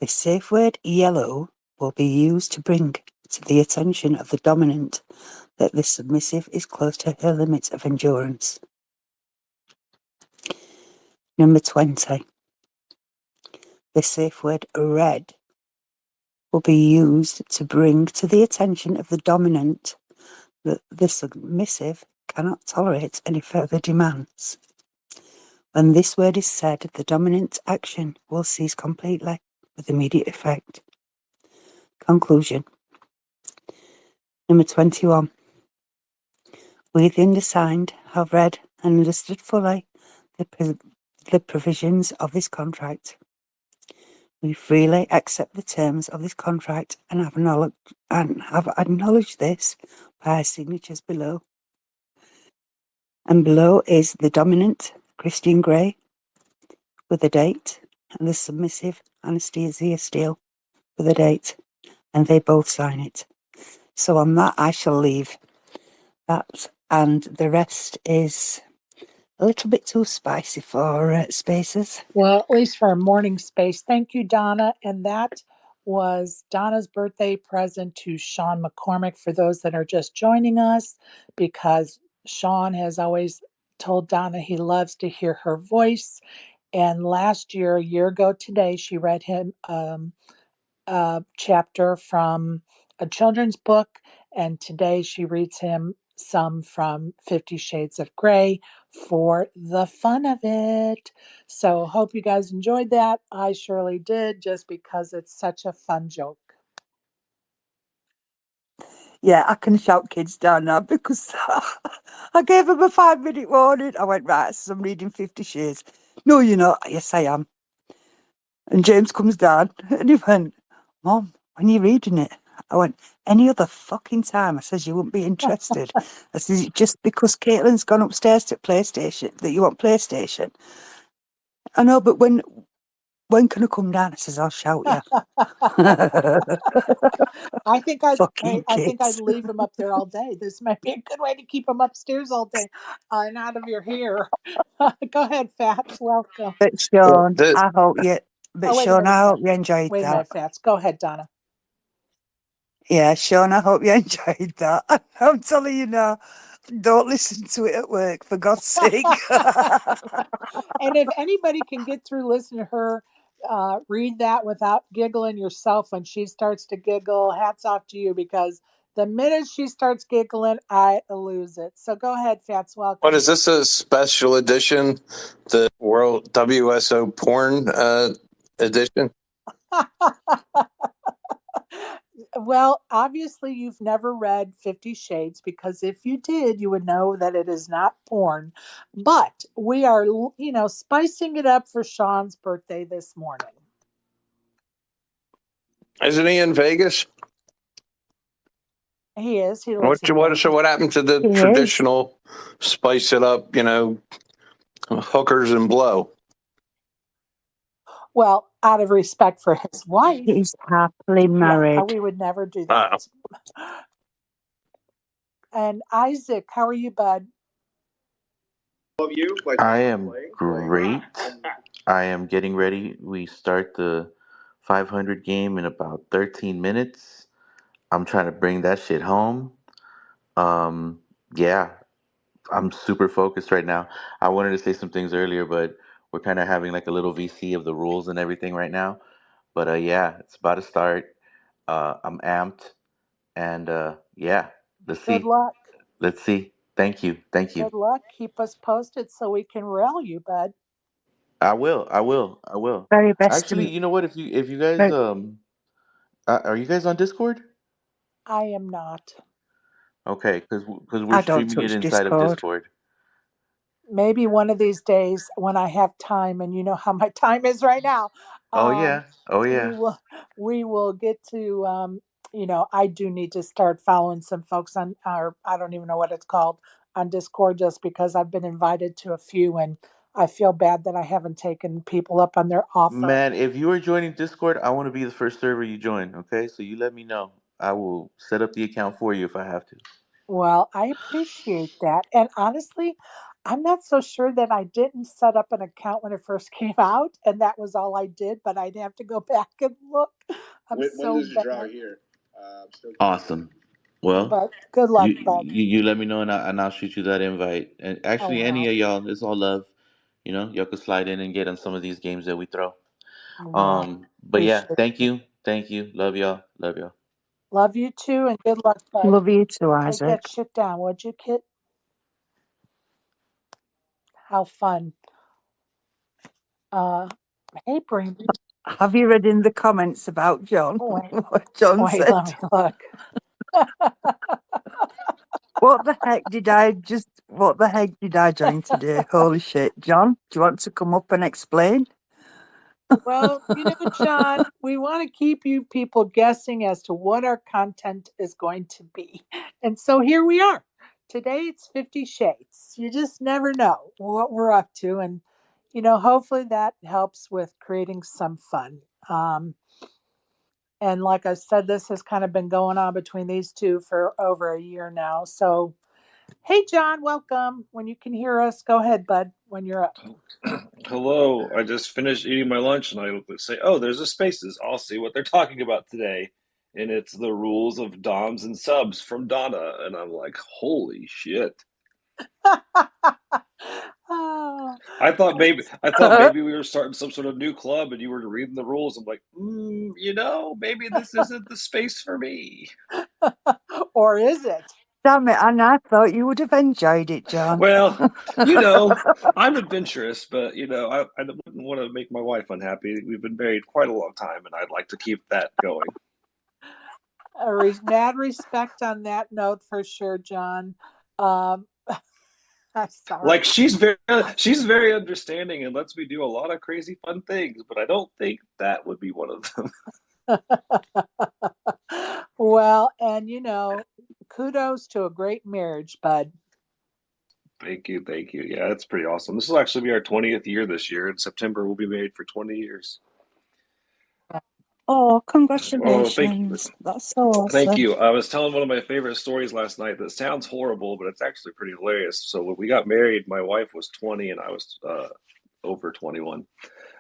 The safe word yellow will be used to bring to the attention of the dominant that the submissive is close to her limit of endurance. Number 20. The safe word red will be used to bring to the attention of the dominant that the submissive cannot tolerate any further demands. When this word is said, the dominant action will cease completely with immediate effect. Conclusion. Number 21. We, the undersigned, have read and understood fully the provisions of this contract. We freely accept the terms of this contract and have acknowledged this by our signatures below. And below is the dominant, Christian Grey, with a date, and the submissive, Anastasia Steele, with a date, and they both sign it. So on that, I shall leave that, and the rest is a little bit too spicy for spaces. Well, at least for a morning space. Thank you, Donna. And that was Donna's birthday present to Sean McCormack for those that are just joining us, because Sean has always told Donna he loves to hear her voice. And last year, a year ago today, she read him a chapter from a children's book, and today she reads him some from 50 Shades of Grey for the fun of it. So hope you guys enjoyed that. I surely did, just because it's such a fun joke. Yeah, I can shout kids down now because I gave them a 5-minute warning. I went, right, so I'm reading 50 Shades. No, you're not. Yes, I am. And James comes down and he went, Mom, when you're reading it, I went, any other fucking time, I says, you wouldn't be interested. I says, just because Caitlin's gone upstairs to PlayStation, that you want PlayStation. I know, but when when can I come down? I says, I'll shout you. I think I'd Fucking kids. leave them up there all day. This might be a good way to keep them upstairs all day and out of your hair. Go ahead, Fats. Welcome. But Sean, I hope you. But Oh, wait a Sean, minute, I hope Fats. you enjoyed Wait a that. minute, Fats. Go ahead, Donna. Yeah, Sean, I hope you enjoyed that. I'm telling you now, don't listen to it at work, for God's sake. And if anybody can get through listening to her read that without giggling yourself when she starts to giggle, hats off to you, because the minute she starts giggling, I lose it. So go ahead, Fats. Welcome. What is this, a special edition? The World WSO Porn edition? Well, obviously you've never read 50 Shades, because if you did, you would know that it is not porn. But we are, spicing it up for Sean's birthday this morning. Isn't he in Vegas? He is. He lives in So Vegas. what happened to the traditional spice it up, hookers and blow? Well, out of respect for his wife. He's happily married. Yeah, we would never do that. And Isaac, how are you, bud? I am great. I am getting ready. We start the 500 game in about 13 minutes. I'm trying to bring that shit home. Yeah, I'm super focused right now. I wanted to say some things earlier, but we're kind of having like a little VC of the rules and everything right now. But yeah, it's about to start. I'm amped, and yeah, let's Good see. luck. Let's see. Thank you. Good luck. Keep us posted so we can rail you, bud. I will. Very best. Actually, you know what? If you guys are you guys on Discord? I am not. Okay, because I we're don't streaming it touch inside of Discord. Maybe one of these days when I have time, and you know how my time is right now. Oh yeah. We will get to. I do need to start following some folks on, or I don't even know what it's called, on Discord, just because I've been invited to a few, and I feel bad that I haven't taken people up on their offer. Man, if you are joining Discord, I want to be the first server you join. Okay, so you let me know. I will set up the account for you if I have to. Well, I appreciate that. And honestly, I'm not so sure that I didn't set up an account when it first came out, and that was all I did, but I'd have to go back and look. I'm When so does the draw bad. here? Awesome. Well, But good luck, bud. you let me know and I'll shoot you that invite. And actually, any wow. of y'all, it's all love. Y'all could slide in and get on some of these games that we throw. Wow. But yeah, Appreciate thank you, love y'all, love y'all. Love you too, and good luck, bud. Love you too, Take Isaac. that shit down, would you, kid? How fun. Hey, Brandy. Have you read in the comments about John? What John said? Let me look. What the heck did I join today? Holy shit. John, do you want to come up and explain? Well, John, we want to keep you people guessing as to what our content is going to be. And so here we are. Today it's 50 Shades. You just never know what we're up to. And, hopefully that helps with creating some fun. And like I said, this has kind of been going on between these two for over a year now. So, hey, John, welcome. When you can hear us, go ahead, bud, when you're up. Hello, I just finished eating my lunch and I say, oh, there's a spaces. I'll see what they're talking about today. And it's the rules of DOMs and subs from Donna. And I'm like, holy shit. Oh, I thought maybe we were starting some sort of new club and you were reading the rules. I'm like, maybe this isn't the space for me. or is it? Damn it, and I thought you would have enjoyed it, John. Well, I'm adventurous, but, I wouldn't want to make my wife unhappy. We've been married quite a long time, and I'd like to keep that going. Mad respect on that note for sure, John. I'm sorry. Like she's very understanding and lets me do a lot of crazy fun things, but I don't think that would be one of them. Well, and kudos to a great marriage, bud. Thank you. Yeah, that's pretty awesome. This will actually be our 20th year this year. In September, we'll be married for 20 years. Oh, Oh, thank you. congratulations. That's so Thank awesome. you. I was telling one of my favorite stories last night that sounds horrible, but it's actually pretty hilarious. So when we got married, my wife was 20 and I was over 21.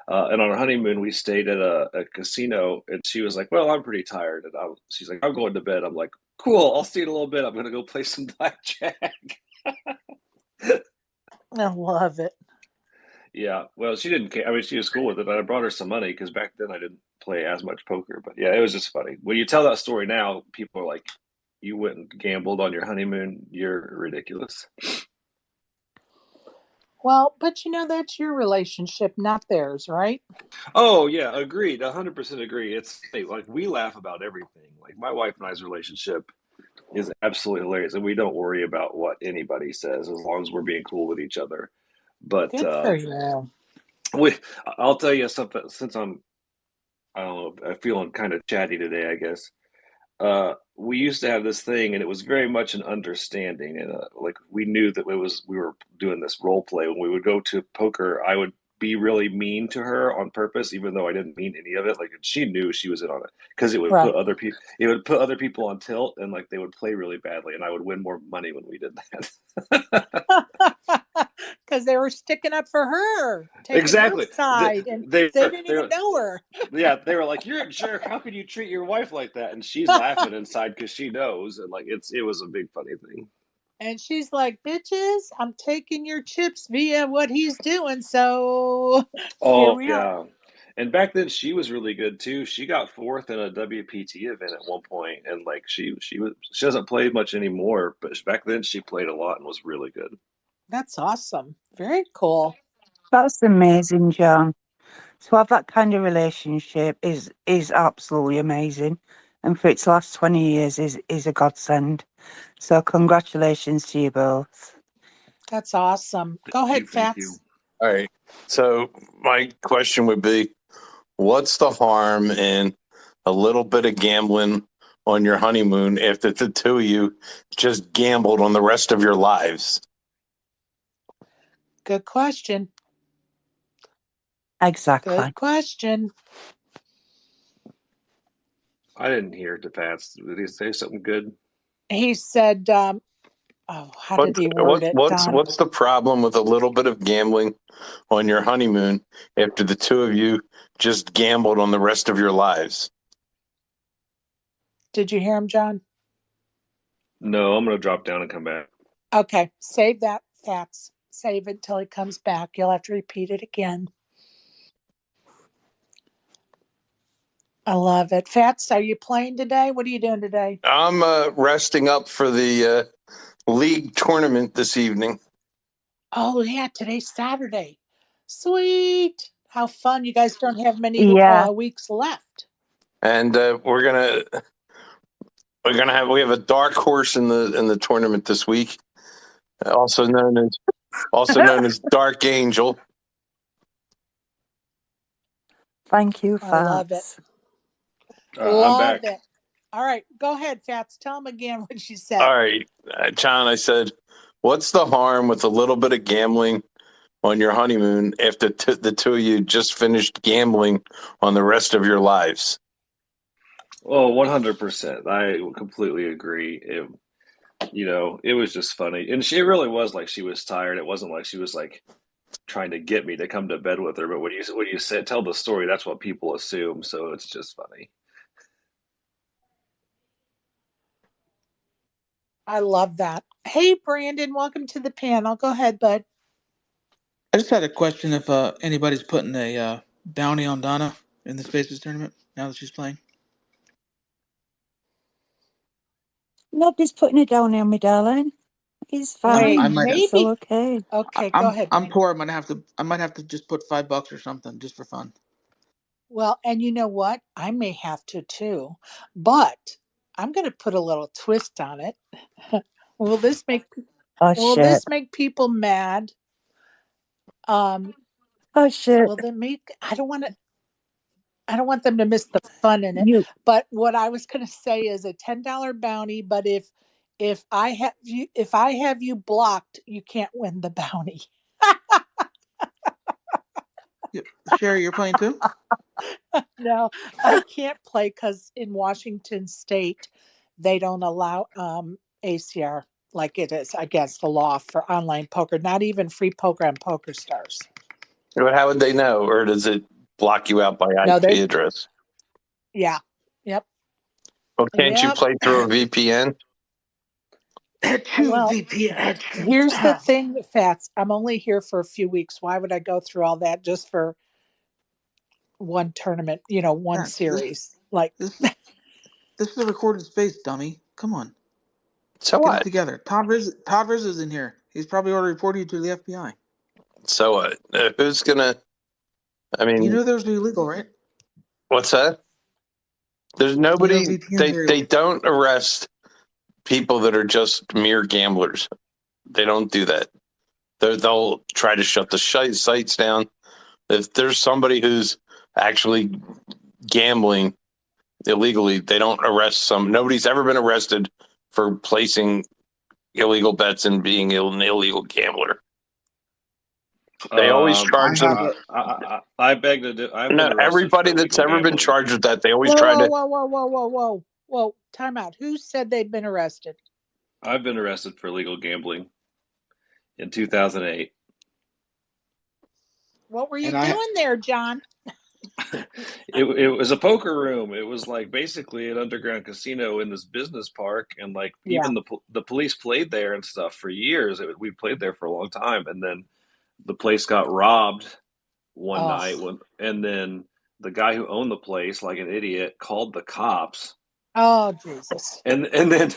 And on our honeymoon, we stayed at a casino, and she was like, "Well, I'm pretty tired," and she's like, "I'm going to bed." I'm like, "Cool, I'll see you in a little bit. I'm gonna go play some blackjack." I love it. Yeah, well, she didn't care. I mean, she was cool with it. I brought her some money because back then I didn't play as much poker. But yeah, it was just funny. When you tell that story now, people are like, "You went and gambled on your honeymoon? You're ridiculous." Well, but that's your relationship, not theirs, right? Oh yeah, agreed. 100% agree. It's like we laugh about everything. Like my wife and I's relationship is absolutely hilarious, and we don't worry about what anybody says as long as we're being cool with each other. But Good for you. we, I'll tell you something. Since I don't know, I'm feeling kind of chatty today, I guess. We used to have this thing, and it was very much an understanding, and like we knew that we were doing this role play. When we would go to poker, I would be really mean to her on purpose, even though I didn't mean any of it. Like she knew she was in on it because Right. it would put other people on tilt, and like they would play really badly, and I would win more money when we did that. Because they were sticking up for her, taking her Exactly. side, and they didn't even know her. Yeah, they were like, "You're a jerk. How could you treat your wife like that?" And she's laughing inside because she knows, and like it was a big funny thing. And she's like, bitches, I'm taking your chips via what he's doing. So here Oh we are. yeah. And back then she was really good too. She got fourth in a WPT event at one point, and like she doesn't play much anymore, but back then she played a lot and was really good. That's awesome. Very cool. That's amazing, John. To have that kind of relationship is absolutely amazing. And for it to last 20 years is a godsend. So congratulations to you both. That's awesome. Go ahead, Thank you. Fats. All right. So my question would be, what's the harm in a little bit of gambling on your honeymoon if the two of you just gambled on the rest of your lives? Good question. Exactly. Good question. I didn't hear the Pats. Did he say something good? He said, how did he word it, Don? What's the problem with a little bit of gambling on your honeymoon after the two of you just gambled on the rest of your lives? Did you hear him, John? No, I'm gonna drop down and come back. Okay, save that, Fats. Save it till he comes back. You'll have to repeat it again. I love it. Fats, are you playing today? What are you doing today? I'm resting up for the league tournament this evening. Oh, yeah, today's Saturday. Sweet. How fun. You guys don't have many Yeah. weeks left. And we have a dark horse in the tournament this week, also known as Dark Angel. Thank you, I love it. Fats. I'm back. Love it. All right, go ahead, Fats. Tell them again what you said. All right, John, I said, what's the harm with a little bit of gambling on your honeymoon after the two of you just finished gambling on the rest of your lives? Oh, 100%. I completely agree. It was just funny. And she really was like she was tired. It wasn't like she was like trying to get me to come to bed with her. But when you say tell the story, that's what people assume. So it's just funny. I love that. Hey, Brandon, welcome to the panel. Go ahead, bud. I just had a question if anybody's putting a bounty on Donna in the Spaces tournament now that she's playing. Nobody's putting it down on me, darling. It's fine. I might have. It's all okay. Okay, go I'm ahead, I'm Brandon. poor. I might have to just put $5 or something just for fun. Well, and you know what? I may have to too, but I'm going to put a little twist on it. Will this make Oh Will shit. this make people mad? Oh shit. Will they make? I don't want them to miss the fun in it. You But what I was going to say is a $10 bounty. But if I have you blocked, you can't win the bounty. Yep. Sherry, you're playing too? No, I can't play because in Washington State, they don't allow ACR like it is against the law for online poker, not even free poker on Poker Stars. But how would they know? Or does it block you out by No, IP address? yeah. Yep. Well, can't you Yep. play through a VPN? Well, VPN. here's the thing, Fats. I'm only here for a few weeks. Why would I go through all that just for one tournament, one series? This is a recorded space, dummy. Come on. So Get it what? together. Todd Riz is in here. He's probably already reported you to the FBI. So what? Who's gonna? I mean, You know those are illegal, right? what's that? There's You know nobody. VPNs are They don't arrest people that are just mere gamblers. They don't do that. They'll try to shut the sites down. If there's somebody who's actually gambling illegally, they don't arrest some. Nobody's ever been arrested for placing illegal bets and being an illegal gambler. They always charge them. I beg to do. I've No, been arrested everybody for that's illegal ever been gambling. charged with that, they always whoa, try whoa, to. whoa, whoa, whoa, whoa, whoa, whoa! Time out. Who said they'd been arrested? I've been arrested for illegal gambling in 2008. What were you And doing there, John? It was a poker room. It was like basically an underground casino in this business park, and like Yeah. even the police played there and stuff for years. We played there for a long time, and then the place got robbed one night. And then the guy who owned the place, like an idiot, called the cops. Oh, Jesus. And then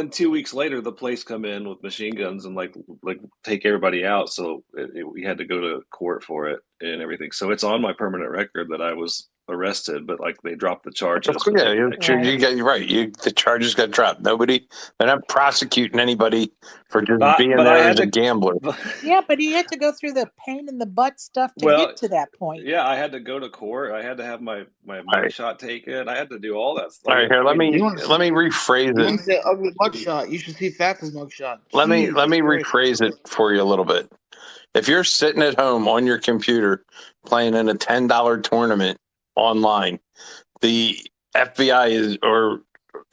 2 weeks later, the police come in with machine guns and like take everybody out. So we had to go to court for it and everything. So it's on my permanent record that I was arrested, but like they dropped the charges. Yeah, you're right. The charges got dropped. They're not prosecuting anybody for just being there as a gambler. Yeah, but he had to go through the pain in the butt stuff to get to that point. Yeah, I had to go to court. I had to have my mugshot taken. I had to do all that stuff. All right, here, let me rephrase it. You want to say ugly mugshot? You should see Fats' mugshot. Let me rephrase it for you a little bit. If you're sitting at home on your computer playing in a $10 tournament online, the FBI or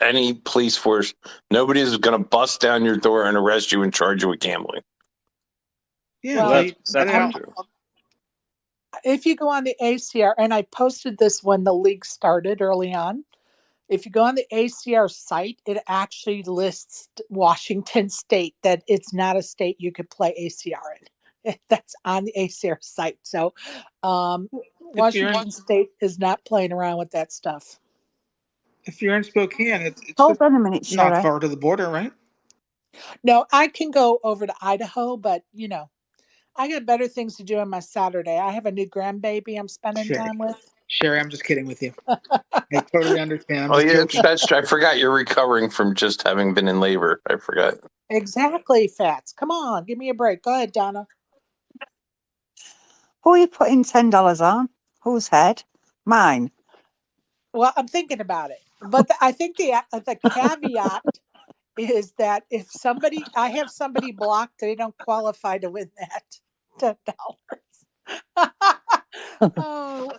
any police force, nobody is going to bust down your door and arrest you and charge you with gambling. Yeah, well, that's not true. If you go on the ACR, and I posted this when the league started early on, if you go on the ACR site, it actually lists Washington State, that it's not a state you could play ACR in. That's on the ACR site. So Washington State is not playing around with that stuff. If you're in Spokane, it's hold on a minute, Sherry. Not far to the border, right? No, I can go over to Idaho, but I got better things to do on my Saturday. I have a new grandbaby I'm spending time with. Sherry, I'm just kidding with you. I totally understand. I forgot you're recovering from just having been in labor. I forgot. Exactly, Fats. Come on, give me a break. Go ahead, Donna. Who are you putting $10 on? Whose head? Mine. Well, I'm thinking about it, but I think the caveat is that if I have somebody blocked, they don't qualify to win that $10. Oh,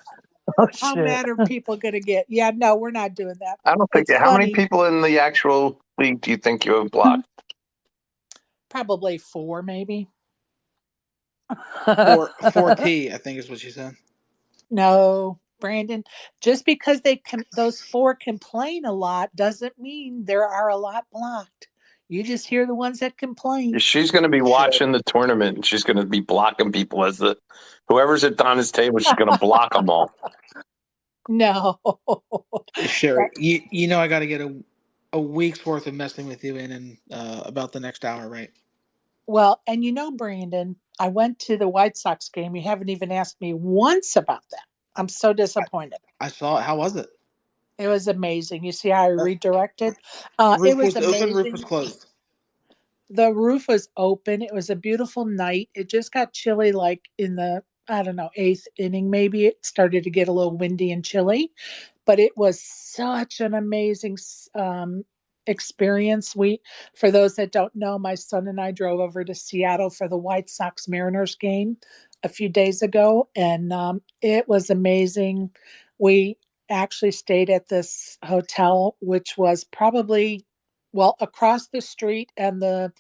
how mad are people going to get? Yeah, no, we're not doing that. I don't think. How many people in the actual league do you think you have blocked? Probably 4, maybe. 4T, I think is what she said. No, Brandon. Just because those 4 complain a lot doesn't mean there are a lot blocked. You just hear the ones that complain. She's going to be watching the tournament, and she's going to be blocking people whoever's at Donna's table. She's going to block them all. No, Sherry, you know I got to get a week's worth of messing with you in about the next hour, right? Well, and Brandon, I went to the White Sox game. You haven't even asked me once about that. I'm so disappointed. I saw it. How was it? It was amazing. You see how I redirected? Roof it was amazing. Open, roof was closed. The roof was open. It was a beautiful night. It just got chilly, like in the, 8th inning, maybe. It started to get a little windy and chilly, but it was such an amazing experience. For those that don't know, my son and I drove over to Seattle for the White Sox Mariners game. a few days ago, and it was amazing. We actually stayed at this hotel, which was probably, well, across the street, and the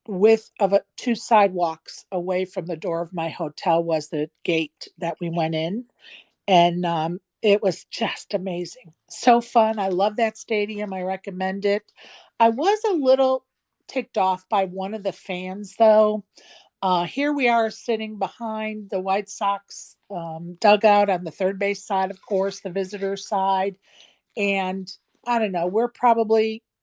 width of two sidewalks away from the door of my hotel was the gate that we went in, and it was just amazing. So fun. I love that stadium. I recommend it. I was a little ticked off by one of the fans, though. Here we are sitting behind the White Sox dugout on the third base side, of course, the visitor side. And I don't know,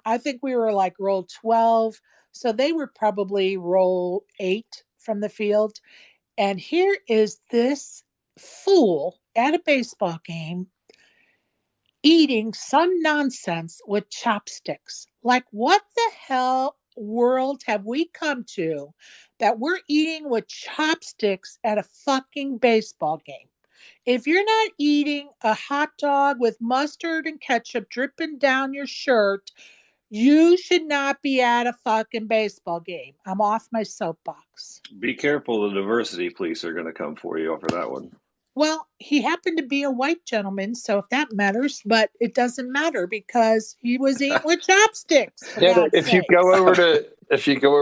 I think we were like roll 12. So they were probably roll 8 from the field. And here is this fool at a baseball game eating some nonsense with chopsticks. Like, what the hell world have we come to that we're eating with chopsticks at a fucking baseball game? If you're not eating a hot dog with mustard and ketchup dripping down your shirt, you should not be at a fucking baseball game. I'm off my soapbox. Be careful, the diversity police are going to come for you for that one. Well, he happened to be a white gentleman, so if that matters, but it doesn't matter because he was eating with chopsticks, for Yeah, God's if you sake. go over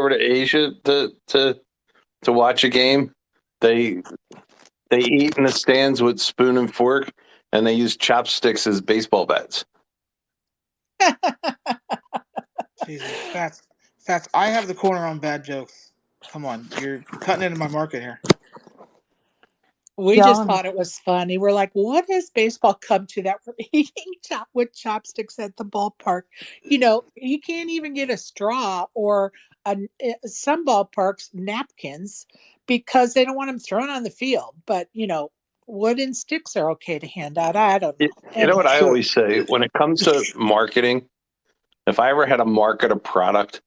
to Asia to watch a game, they eat in the stands with spoon and fork, and they use chopsticks as baseball bats. Jesus, Fats. I have the corner on bad jokes. Come on, you're cutting into my market here. We just John, thought it was funny. We're like, what has baseball come to that we're eating with chopsticks at the ballpark? You can't even get a straw or some ballparks napkins because they don't want them thrown on the field. But, wooden sticks are okay to hand out. I don't know. You know what I Anyway, So always say when it comes to marketing? If I ever had to market a product,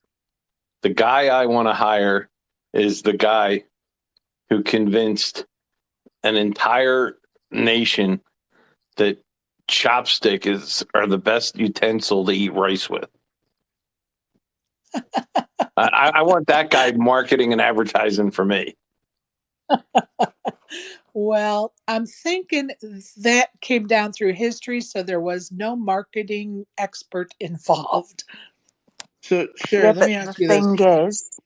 the guy I want to hire is the guy who convinced an entire nation that chopstick are the best utensil to eat rice with. I want that guy marketing and advertising for me. well, I'm thinking that came down through history, so there was no marketing expert involved. So yeah, Sherry, let but me ask you this.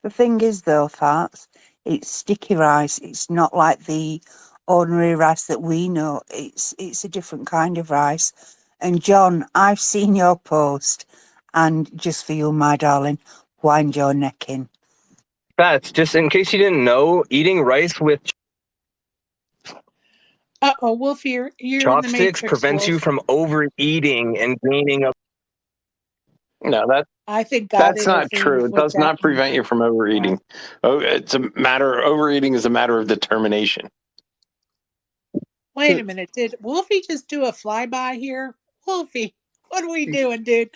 the thing is though, Fats, it's sticky rice. It's not like the ordinary rice that we know. It's a different kind of rice. And John, I've seen your post, and just for you, my darling, wind your neck in. Fats, just in case you didn't know, eating rice with Uh-oh, Wolf, you're in the chopsticks matrix, prevents you Wolf. from overeating and gaining a. No, I think God that's not true. intervened It with does that not one. prevent you from overeating. Oh, overeating is a matter of determination. Wait So a minute. Did Wolfie just do a flyby here? Wolfie, what are we doing, dude?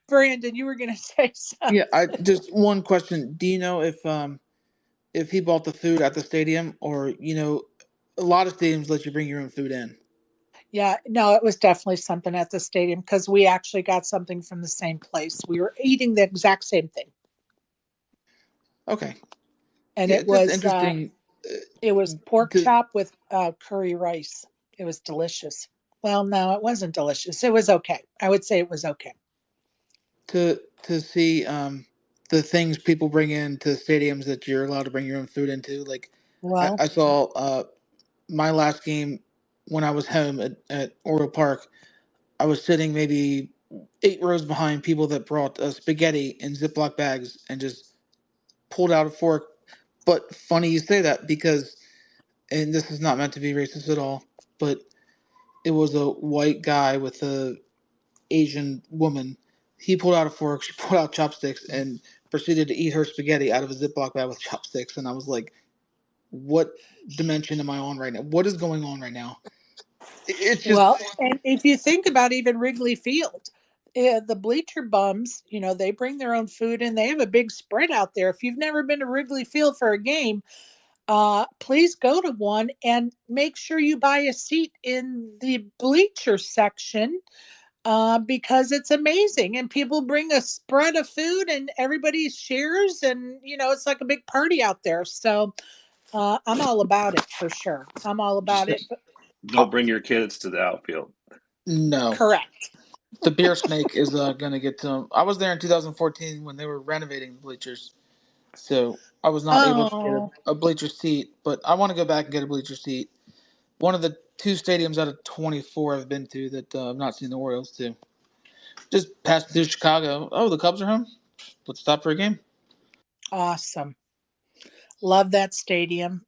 Brandon, you were going to say something. yeah, I just one question. Do you know if he bought the food at the stadium, or a lot of stadiums let you bring your own food in? Yeah, no, it was definitely something at the stadium because we actually got something from the same place. We were eating the exact same thing. Okay. And Yeah, it it's just was interesting. pork To chop with curry rice. It was delicious. Well, no, it wasn't delicious. It was okay. I would say it was okay. to see the things people bring in to stadiums that you're allowed to bring your own food into. Like Well, I saw my last game when I was home at Oriole Park. I was sitting maybe 8 rows behind people that brought spaghetti in Ziploc bags and just pulled out a fork. But funny you say that because, and this is not meant to be racist at all, but it was a white guy with a Asian woman. He pulled out a fork, she pulled out chopsticks, and proceeded to eat her spaghetti out of a Ziploc bag with chopsticks. And I was like, what dimension am I on right now? What is going on right now? It's just, well, and if you think about even Wrigley Field, the bleacher bums, they bring their own food and they have a big spread out there. If you've never been to Wrigley Field for a game, please go to one and make sure you buy a seat in the bleacher section because it's amazing. And people bring a spread of food and everybody shares, and it's like a big party out there. So I'm all about it for sure. I'm all about Just it. But don't bring your kids to the outfield. No. correct. The beer snake is going to get to them. I was there in 2014 when they were renovating the bleachers, so I was not able to get Oh, a bleacher seat. But I want to go back and get a bleacher seat. One of the two stadiums out of 24 I've been to that I've not seen the Orioles to. Just passed through Chicago. Oh, the Cubs are home. Let's stop for a game. awesome. Love that stadium.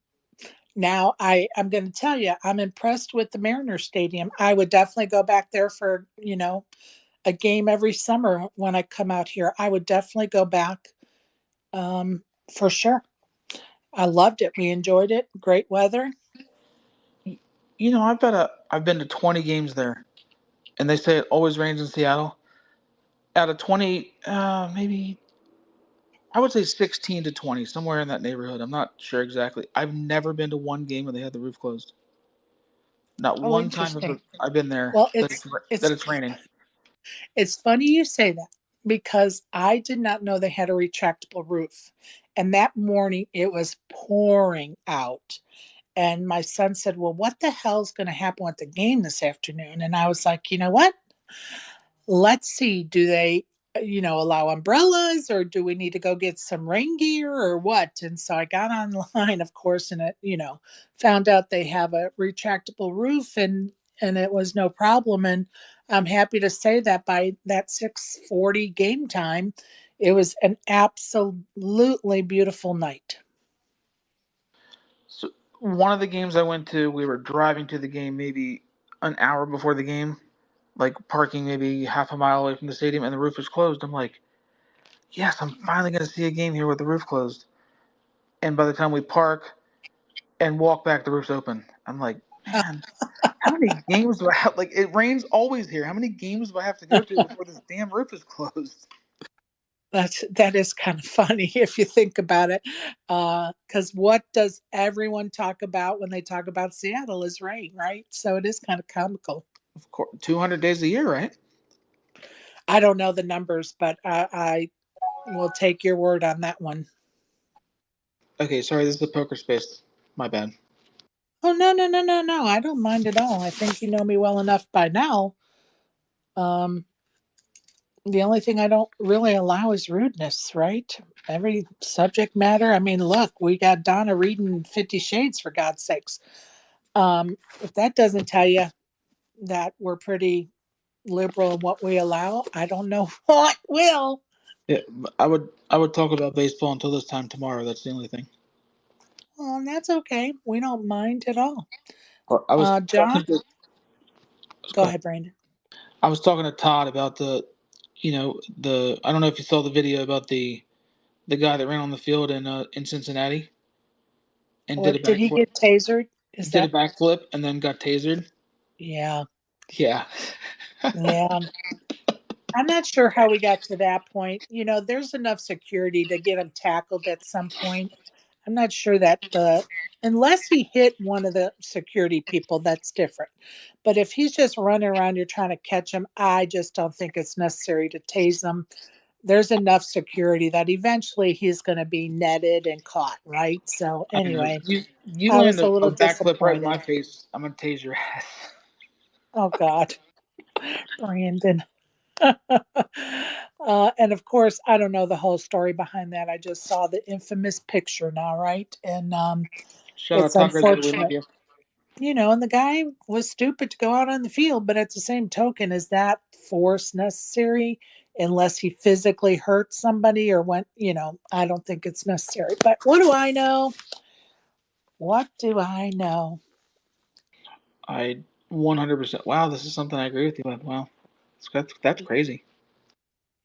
Now, I'm going to tell you, I'm impressed with the Mariners Stadium. I would definitely go back there for, a game every summer when I come out here. I would definitely go back for sure. I loved it. We enjoyed it. Great weather. You know, I've been to 20 games there, and they say it always rains in Seattle. Out of 20, maybe I would say 16 to 20, somewhere in that neighborhood. I'm not sure exactly. I've never been to one game where they had the roof closed. Not Oh, one time interesting. I've been there Well, that it's it's raining. it's funny you say that because I did not know they had a retractable roof. And that morning it was pouring out. And my son said, "Well, what the hell's going to happen with the game this afternoon?" And I was like, "You know what? Let's see. Do they, allow umbrellas, or do we need to go get some rain gear or what?" And so I got online, of course, and found out they have a retractable roof, and it was no problem. And I'm happy to say that by that 6:40 game time, it was an absolutely beautiful night. So one of the games I went to, we were driving to the game maybe an hour before the game, like parking maybe half a mile away from the stadium, and the roof was closed. I'm like, yes, I'm finally going to see a game here with the roof closed. And by the time we park and walk back, the roof's open. I'm like, man, how many games do I have? Like, it rains always here. How many games do I have to go to before this damn roof is closed? That is kind of funny if you think about it, because what does everyone talk about when they talk about Seattle is rain, right? So it is kind of comical. Of course, 200 days a year, right? I don't know the numbers, but I will take your word on that one. Okay, sorry, this is a poker space. My bad. Oh, no, no, no, no, no! I don't mind at all. I think you know me well enough by now. Um, the only thing I don't really allow is rudeness, right? Every subject matter. I mean, look, we got Donna reading 50 Shades for God's sakes. If that doesn't tell you that we're pretty liberal in what we allow, I don't know what will. Yeah, I would talk about baseball until this time tomorrow. That's the only thing. Well, and that's okay. We don't mind at all. I was John, talking to go ahead, Brandon. I was talking to Todd about the I don't know if you saw the video about the guy that ran on the field in Cincinnati and did a What did he backflip, get tasered? Is did a that? backflip and then got tasered. Yeah, Yeah. yeah. I'm not sure how we got to that point. There's enough security to get him tackled at some point. I'm not sure that unless he hit one of the security people, that's different. But if he's just running around, you're trying to catch him, I just don't think it's necessary to tase him. There's enough security that eventually he's going to be netted and caught, right? So I know. anyway, You I land was a a little backflip right in my disappointed. face, I'm gonna tase your ass. Oh God, Brandon. And of course, I don't know the whole story behind that. I just saw the infamous picture now, right? And Shout out it's Todd Griswold, we love unfortunate, you. and the guy was stupid to go out on the field. But at the same token, is that force necessary? Unless he physically hurt somebody or went, I don't think it's necessary. But what do I know? What do I know? I 100%. Wow, this is something I agree with you with. Wow, that's crazy.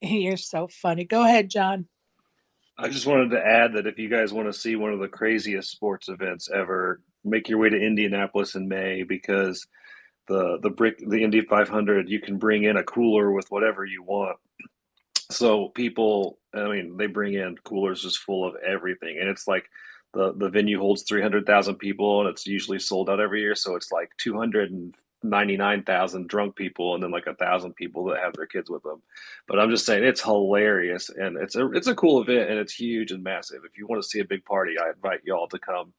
You're so funny. Go ahead, John. I just wanted to add that if you guys want to see one of the craziest sports events ever, make your way to Indianapolis in May because the Indy 500, you can bring in a cooler with whatever you want. So people, I mean, they bring in coolers just full of everything, and it's like the venue holds 300,000 people, and it's usually sold out every year. So it's like 299,000 drunk people, and then like 1,000 people that have their kids with them. But I'm just saying, it's hilarious, and it's a cool event, and it's huge and massive. If you want to see a big party, I invite y'all to come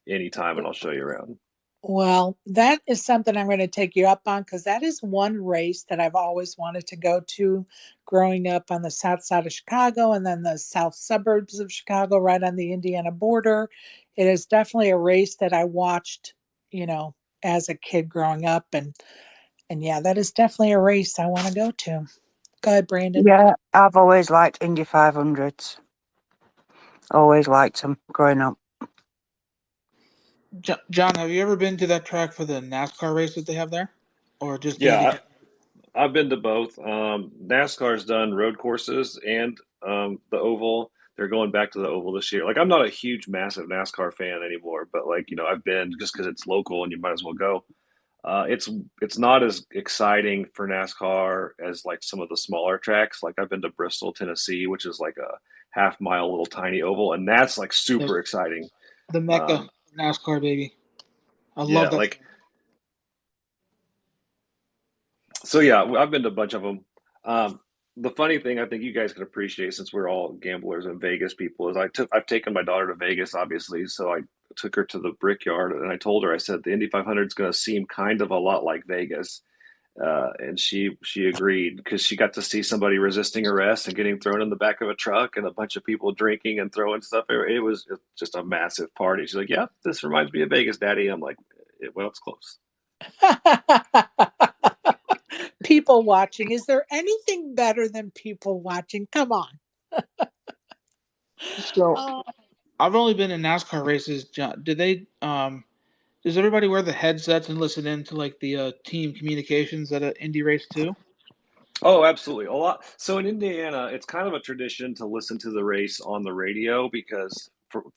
anytime, and I'll show you around. Well, that is something I'm going to take you up on, because that is one race that I've always wanted to go to growing up on the south side of Chicago and then the south suburbs of Chicago, right on the Indiana border. It is definitely a race that I watched, as a kid growing up. And yeah, that is definitely a race I want to go to. Go ahead, Brandon. Yeah, I've always liked Indy 500s. Always liked them growing up. John, have you ever been to that track for the NASCAR race that they have there, or just the Yeah, Indy? I've been to both. NASCAR's done road courses and the oval. They're going back to the oval this year. Like, I'm not a huge, massive NASCAR fan anymore, but like, I've been just because it's local and you might as well go. It's not as exciting for NASCAR as like some of the smaller tracks. Like, I've been to Bristol, Tennessee, which is like a half-mile little tiny oval, and that's like super exciting. The Mecca NASCAR, baby. I Yeah, love that. like, so yeah, I've been to a bunch of them. The funny thing I think you guys can appreciate, since we're all gamblers and Vegas people, is I've taken my daughter to Vegas, obviously. So I took her to the Brickyard, and I told her, I said the Indy 500 is going to seem kind of a lot like Vegas, and she agreed, because she got to see somebody resisting arrest and getting thrown in the back of a truck, and a bunch of people drinking and throwing stuff. It was just a massive party. She's like, "Yeah, this reminds me of Vegas, Daddy." I'm like, "Well, it's close." People watching. Is there anything better than people watching? Come on. So I've only been in NASCAR races. John, do they? Does everybody wear the headsets and listen in to like the team communications at an Indy race too? Oh, absolutely. A lot. So in Indiana, it's kind of a tradition to listen to the race on the radio, because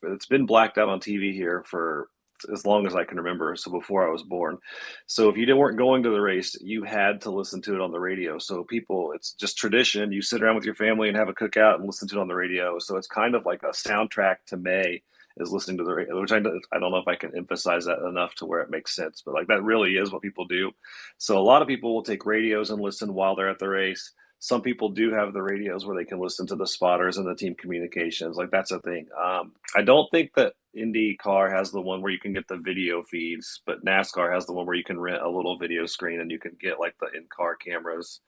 it's been blacked out on TV here for as long as I can remember. So before I was born. So if you weren't going to the race, you had to listen to it on the radio. So people, it's just tradition. You sit around with your family and have a cookout and listen to it on the radio. So it's kind of like a soundtrack to May, is listening to the radio, which I don't know if I can emphasize that enough to where it makes sense, but like, that really is what people do. So a lot of people will take radios and listen while they're at the race. Some people do have the radios where they can listen to the spotters and the team communications. Like, that's a thing. I don't think that IndyCar has the one where you can get the video feeds, but NASCAR has the one where you can rent a little video screen and you can get like the in-car cameras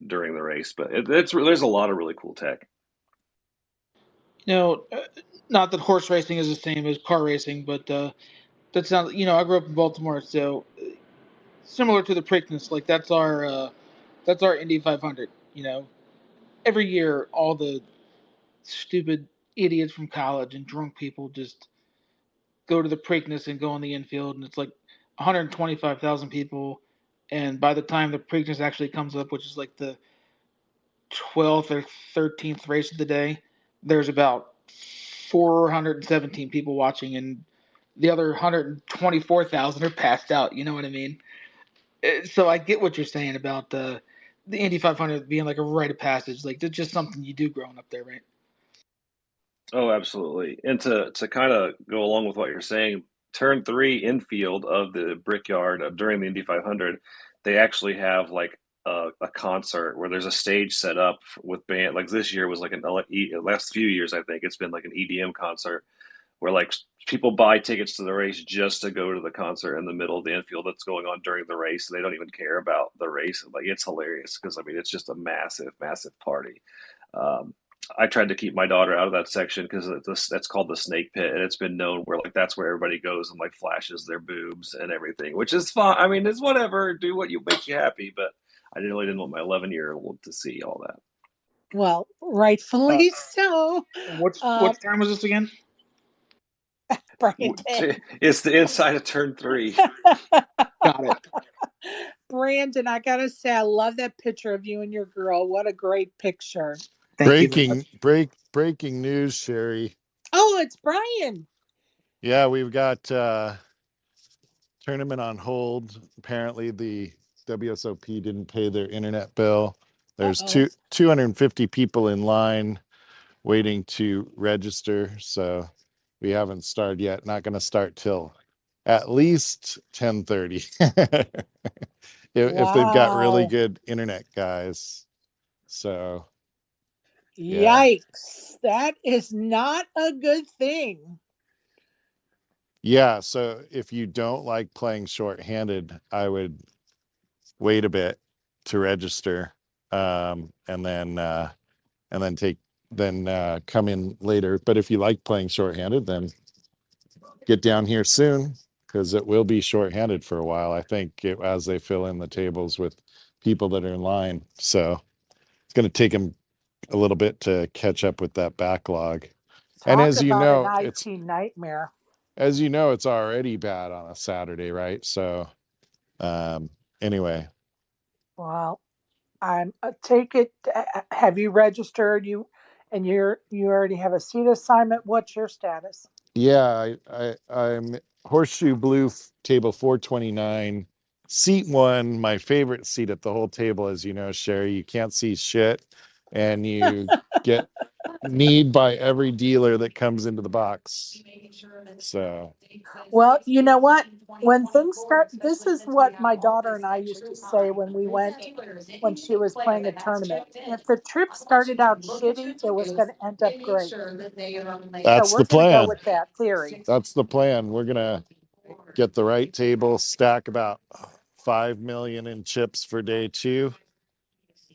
during the race. But there's a lot of really cool tech. Not that horse racing is the same as car racing, but that's not. I grew up in Baltimore, so similar to the Preakness, like that's our Indy 500. Every year all the stupid idiots from college and drunk people just go to the Preakness and go on the infield, and it's like 125,000 people. And by the time the Preakness actually comes up, which is like the 12th or 13th race of the day, there's about 417 people watching, and the other 124,000 are passed out. You know what I mean? So I get what you're saying about the Indy 500 being like a rite of passage. Like, that's just something you do growing up there, right? Oh, absolutely. And to kind of go along with what you're saying, turn three infield of the Brickyard during the Indy 500, they actually have like a concert where there's a stage set up with band. Like, this year was like last few years, I think it's been like an EDM concert where like people buy tickets to the race just to go to the concert in the middle of the infield that's going on during the race. They don't even care about the race. Like, it's hilarious, because I mean, it's just a massive, massive party. Um, I tried to keep my daughter out of that section, because that's called the snake pit, and it's been known where like that's where everybody goes and like flashes their boobs and everything, which is fine. I mean, it's whatever. Do what makes you happy, but I really didn't want my 11-year-old to see all that. Well, rightfully so. Which time was this again? Brandon. It's the inside of turn 3. Got it. Brandon, I gotta say, I love that picture of you and your girl. What a great picture. Thank you very much. Breaking news, Sherry. Oh, it's Brian. Yeah, we've got tournament on hold. Apparently the WSOP didn't pay their internet bill. There's 250 people in line waiting to register, so we haven't started yet. Not going to start till at least 10:30. If they've got really good internet guys. So yikes, that is not a good thing. Yeah, so if you don't like playing shorthanded, I would wait a bit to register, and then come in later. But if you like playing shorthanded, then get down here soon because it will be shorthanded for a while. I think as they fill in the tables with people that are in line. So it's going to take them a little bit to catch up with that backlog. And Talk about an IT nightmare. as you know, it's already bad on a Saturday, right? So anyway, Well, I'm take it. Have you registered? You already have a seat assignment. What's your status? yeah, I'm horseshoe blue table 429, seat one, my favorite seat at the whole table, as you know, Sherry. You can't see shit, and you get kneed by every dealer that comes into the box. So Well, you know what? When things start, this is what my daughter and I used to say when we went when she was playing a tournament. If the trip started out shitty, it was going to end up great. So that's we're the going to go plan. with that theory. That's the plan. We're gonna get the right table, stack about 5 million in chips for day two.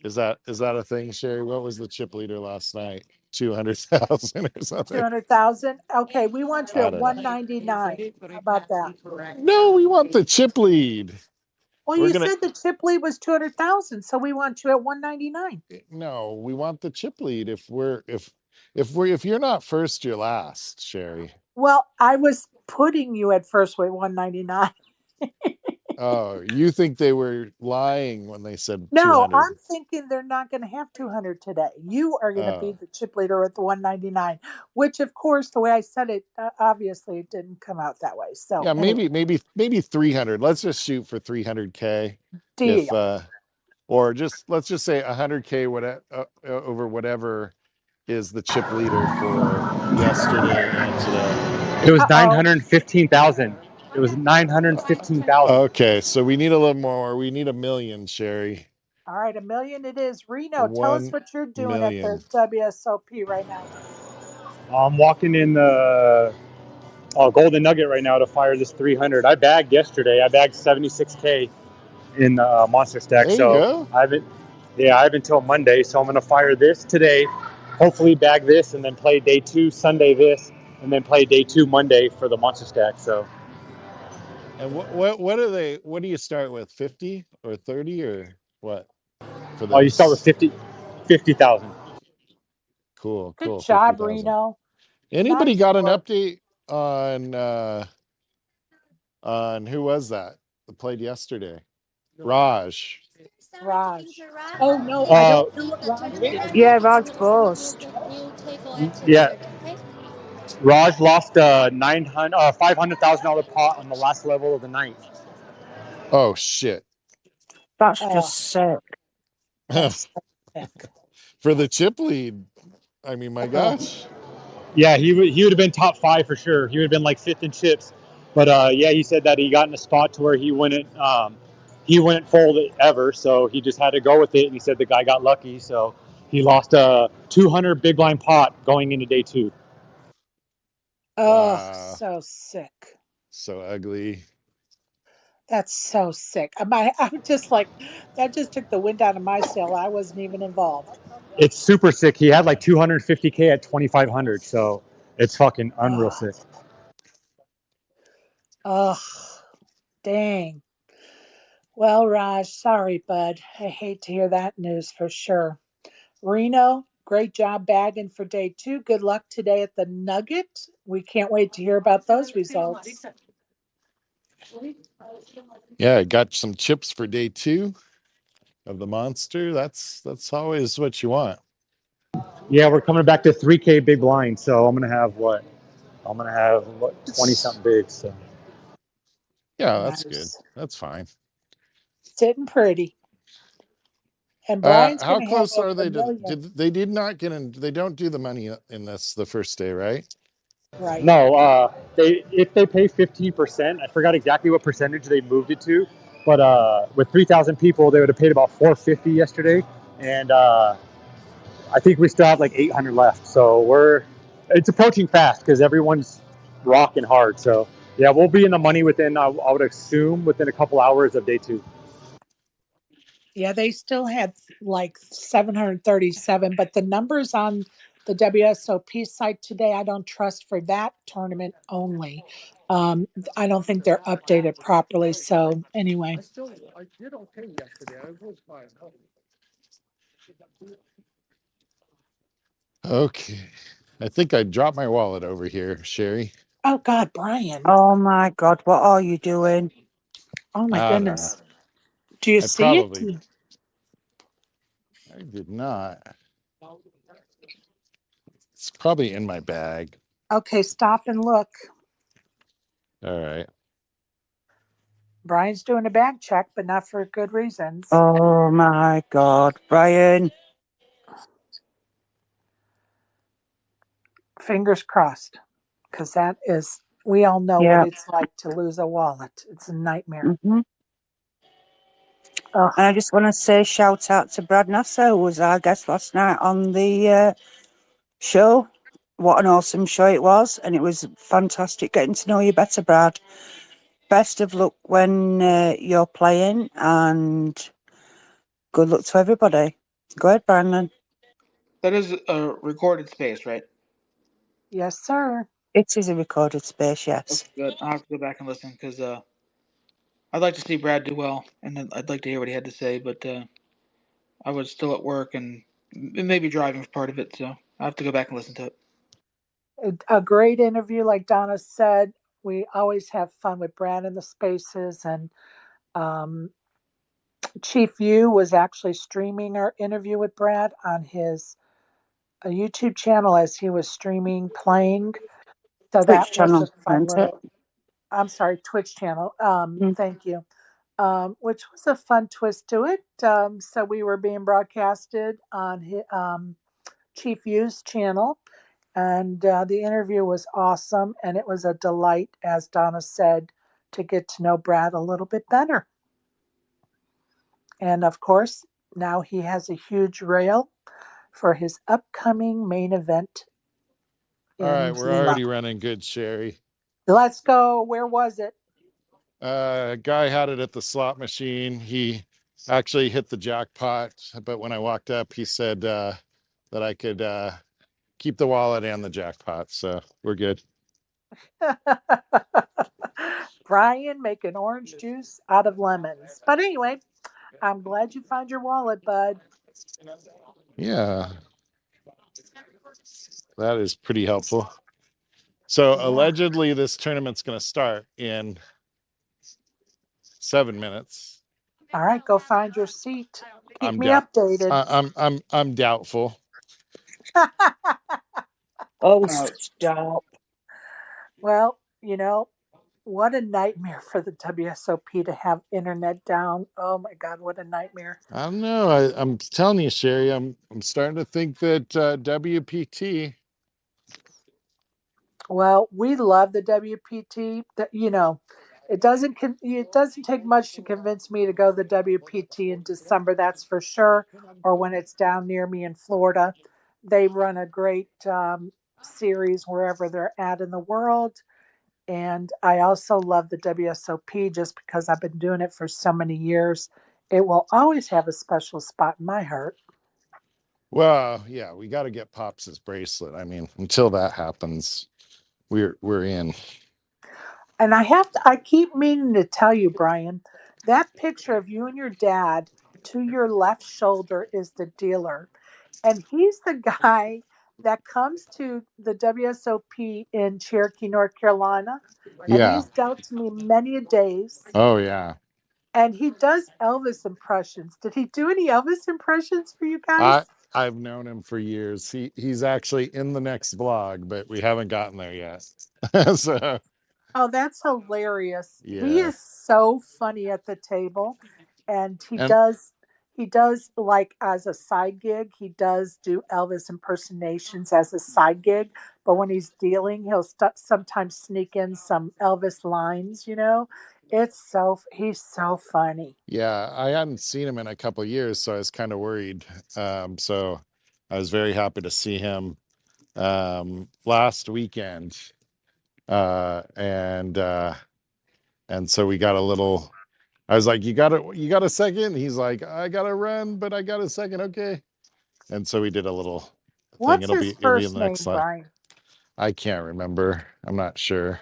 Is that a thing, Sherry? What was the chip leader last night? 200,000 or something? 200,000. Okay, we want you I at don't know. 199. How about that? No, we want the chip lead. Well, We're you gonna said the chip lead was 200,000, so we want you at 199. no, we want the chip lead. If you're not first, you're last, Sherry. Well, I was putting you at first with 199. Oh, you think they were lying when they said No, 200? I'm thinking they're not going to have 200 today. You are going to be Oh, the chip leader at the 199, which, of course, the way I said it, obviously it didn't come out that way. So, yeah, anyway, maybe 300. Let's just shoot for 300K. If deal. or just let's just say 100K over whatever is the chip leader for yesterday and today. It was Uh oh. 915,000. It was 915,000. Okay, so we need a little more. We need 1 million, Sherry. All right, a million it is. Reno, tell us One what you're doing at the million. WSOP right now. I'm walking in the Golden Nugget right now to fire this 300. I bagged yesterday. I bagged 76K in the Monster Stack. There you So go. I have until Monday. So I'm going to fire this today, hopefully bag this, and then play day two Sunday this, and then play day two Monday for the Monster Stack. So And what do you start with? 50 or 30 or what for you start with those? 50,000. Good Cool. job, 50,000. Reno. Anybody Nice got an work, update on who was that played yesterday? Raj. Raj. Oh, no, I Uh, don't know what Raj did. Yeah, Raj Post. yeah, Raj lost a $500,000 pot on the last level of the night. Oh shit. That's Oh, just sick. that's so sick. For the chip lead. I mean, my Oh, gosh. Yeah, he would have been top five for sure. He would have been like fifth in chips. But yeah, he said that he got in a spot to where he wouldn't fold it ever, so he just had to go with it. And he said the guy got lucky, so he lost a 200 big line pot going into day two. oh, Wow. so sick. So ugly. That's so sick. I'm just like, that just took the wind out of my sail. I wasn't even involved. It's super sick. He had like 250K at 2,500, so it's fucking unreal Oh, sick. oh, dang. Well, Raj, sorry, bud. I hate to hear that news for sure. Reno, great job bagging for day two. Good luck today at the Nugget. We can't wait to hear about those results. Yeah, I got some chips for day two of the monster. That's always what you want. Yeah, we're coming back to 3K big blind, so I'm gonna have what 20 something big. So Yeah, that's good. Nice. That's fine. Sitting pretty. And Brian's going How to have close over are a they to million. did not get in, they don't do the money in this the first day, right? Right. no, if they pay 15%, I forgot exactly what percentage they moved it to, but with 3,000 people, they would have paid about 450 yesterday, and I think we still have like 800 left. So it's approaching fast because everyone's rocking hard. So Yeah, we'll be in the money within, I would assume, within a couple hours of day 2. Yeah, they still had like 737, but the numbers on the WSOP site today, I don't trust for that tournament only. I don't think they're updated properly. So anyway, I did okay yesterday. I was fine. Okay. I think I dropped my wallet over here, Sherry. oh God, Brian, Oh my God, what are you doing? oh my I don't know. goodness, do you I see it? probably I did not. It's probably in my bag. Okay, stop and look. All right. Brian's doing a bag check, but not for good reasons. Oh my God, Brian. Fingers crossed, because that is, we all know what Yeah. it's like to lose a wallet. It's a nightmare. hmm Oh, And I just want to say shout out to Brad Nasser, who was our guest last night on the show. What an awesome show it was. And it was fantastic getting to know you better, Brad. Best of luck when you're playing, and good luck to everybody. Go ahead, Brandon. That is a recorded space, right? yes, sir. It is a recorded space, yes. Okay, good. I'll have to go back and listen because I'd like to see Brad do well, and then I'd like to hear what he had to say. But I was still at work and maybe driving for part of it, so I have to go back and listen to it. A great interview, like Donna said. We always have fun with Brad in the spaces, and um, Chief U was actually streaming our interview with Brad on his YouTube channel as he was streaming playing. So Twitch that was a channel, fun isn't it? little. I'm sorry, Twitch channel. Mm. Thank you. Which was a fun twist to it. So we were being broadcasted on Chief U's channel, and the interview was awesome, and it was a delight, as Donna said, to get to know Brad a little bit better. And of course, now he has a huge rail for his upcoming main event All right, in we're Lima. already running good, Sherry. Let's go. Where was it? A guy had it at the slot machine. He actually hit the jackpot, but when I walked up, he said that I could keep the wallet and the jackpot. So we're good. Brian making orange juice out of lemons. But anyway, I'm glad you found your wallet, bud. Yeah, that is pretty helpful. So Yeah. allegedly, this tournament's going to start in 7 minutes. All right, go find your seat. Keep I'm me doubt. updated. I'm doubtful. Oh, Uh, stop. Well, what a nightmare for the WSOP to have internet down. Oh my God, what a nightmare. I don't know. I'm telling you, Sherry. I'm starting to think that WPT. Well, we love the WPT. It doesn't take much to convince me to go to the WPT in December. That's for sure. Or when it's down near me in Florida, they run a great series wherever they're at in the world. And I also love the WSOP just because I've been doing it for so many years. It will always have a special spot in my heart. Well, yeah, we got to get Pops's bracelet. I mean, until that happens, we're in. And I keep meaning to tell you, Brian, that picture of you and your dad to your left shoulder is the dealer. And he's the guy that comes to the WSOP in Cherokee, North Carolina. And Yeah. he's dealt to me many a days. Oh yeah. And he does Elvis impressions. Did he do any Elvis impressions for you I guys? I've known him for years. He's actually in the next vlog, but we haven't gotten there yet. So Oh, that's hilarious. He yeah. is so funny at the table, and he And does he does like as a side gig, he does do Elvis impersonations as a side gig, but when he's dealing, he'll sometimes sneak in some Elvis lines. He's so funny. yeah, I hadn't seen him in a couple of years, so I was kind of worried. So I was very happy to see him last weekend. And so we got a little. I was like, you got a second? He's like, I gotta run, but I got a second. Okay. And so we did a little thing. What's It'll his be in first the name, next slide. Brian? I can't remember. I'm not sure.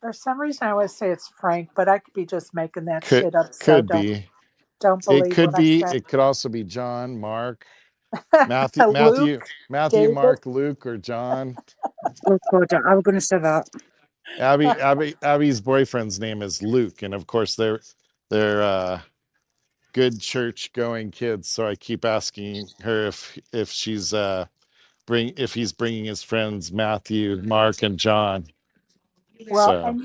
For some reason, I always say it's Frank, but I could be just making that Could shit up. So could be. don't It believe could what I be. say. It could also be John, Mark, Luke, David. Mark, Luke, or John. Pluskota, I was going to say that. Abby's boyfriend's name is Luke, and of course they're good church going kids. So I keep asking her if she's if he's bringing his friends Matthew, Mark, and John. Well, So and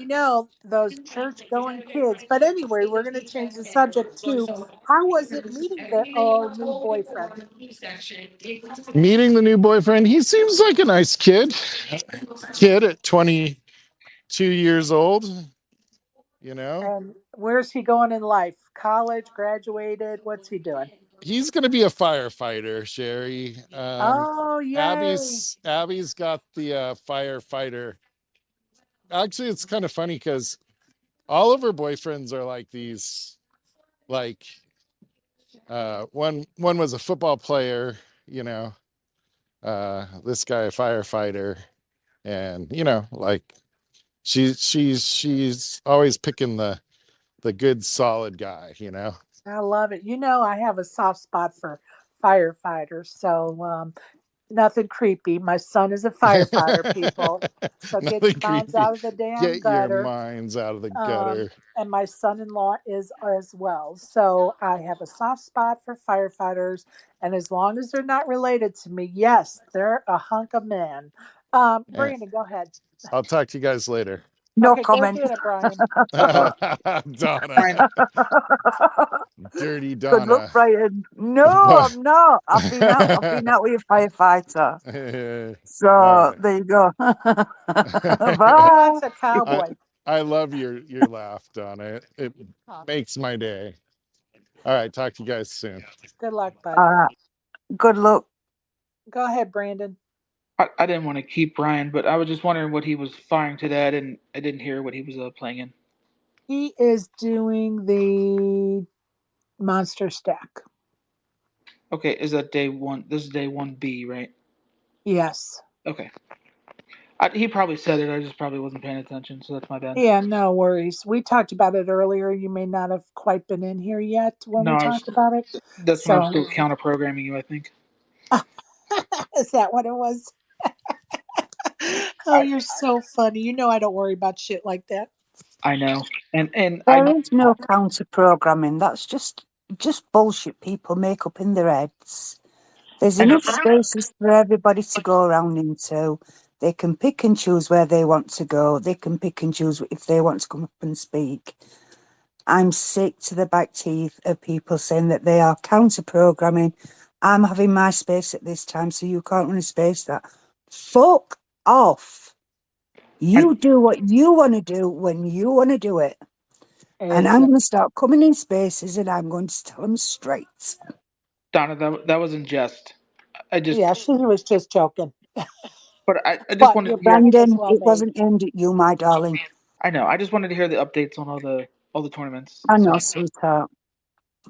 those church going kids. But anyway, we're going to change the subject to how was it meeting our new boyfriend? meeting the new boyfriend, he seems like a nice kid at 22 years old. And where's he going in life? College, graduated? What's he doing? He's going to be a firefighter, Sherry. Oh, yay. Abby's got the firefighter. Actually, it's kind of funny because all of her boyfriends are like these, like one was a football player, this guy a firefighter, and like she's always picking the good solid guy. I love it. I have a soft spot for firefighters. So nothing creepy. My son is a firefighter, people. So get Nothing your minds creepy. out of the damn Get your gutter. minds out of the gutter. And my son-in-law is as well. So I have a soft spot for firefighters. And as long as they're not related to me, yes, they're a hunk of men. And Brandon, go ahead. I'll talk to you guys later. No Okay, go comment. get it, Brian. Donna. Brian, Dirty Good luck, Donna. Brian. No, I'm not. I've been out with a firefighter. All So right. there you go. He Bye. wants a cowboy. I love your laugh, Donna. It makes my day. All right, talk to you guys soon. Good luck, bud. All right. Good luck. Go ahead, Brandon. I didn't want to keep Brian, but I was just wondering what he was firing today. I didn't hear what he was playing in. He is doing the monster stack. Okay, is that day one? This is day 1B, right? Yes. Okay. He probably said it. I just probably wasn't paying attention, so that's my bad. Yeah, no worries. We talked about it earlier. You may not have quite been in here yet when we talked about it. That's when I was still counter programming you, I think. Is that what it was? Oh, you're so funny. I don't worry about shit like that. I know. And I There know. is no counter programming. That's just bullshit people make up in their heads. There's enough spaces for everybody to go around into. They can pick and choose where they want to go. They can pick and choose if they want to come up and speak. I'm sick to the back teeth of people saying that they are counter programming. I'm having my space at this time, so you can't run a space that. Fuck off. You do what you want to do when you want to do it. And I'm going to start coming in spaces and I'm going to tell them straight. Donna, that was in jest. Yeah, she was just joking. But I just wanted to hear. Brandon, it wasn't aimed at you, my darling. I know. I just wanted to hear the updates on all the tournaments. I know, sweetheart.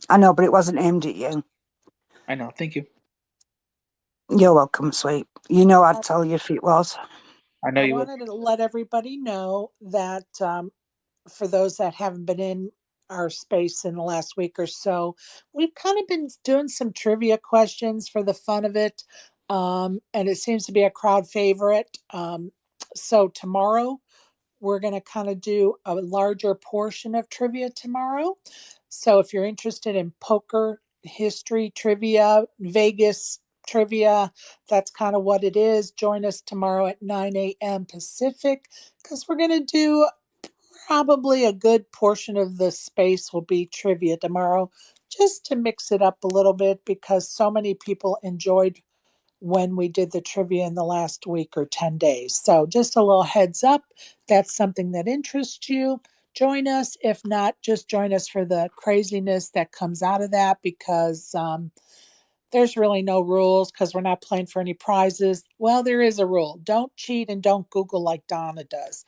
I know, but it wasn't aimed at you. I know. Thank you. You're welcome, sweet. You know I'd tell you if it was. I know you would. I wanted to let everybody know that for those that haven't been in our space in the last week or so, we've kind of been doing some trivia questions for the fun of it. And it seems to be a crowd favorite. So tomorrow, we're going to kind of do a larger portion of trivia tomorrow. So if you're interested in poker history trivia, Vegas trivia, that's kind of what it is. Join us tomorrow at 9 a.m. Pacific, because we're going to do probably a good portion of the space will be trivia tomorrow, just to mix it up a little bit, because so many people enjoyed when we did the trivia in the last week or 10 days. So just a little heads up, that's something that interests you. Join us. If not, just join us for the craziness that comes out of that, because there's really no rules because we're not playing for any prizes. Well, there is a rule. Don't cheat and don't Google like Donna does.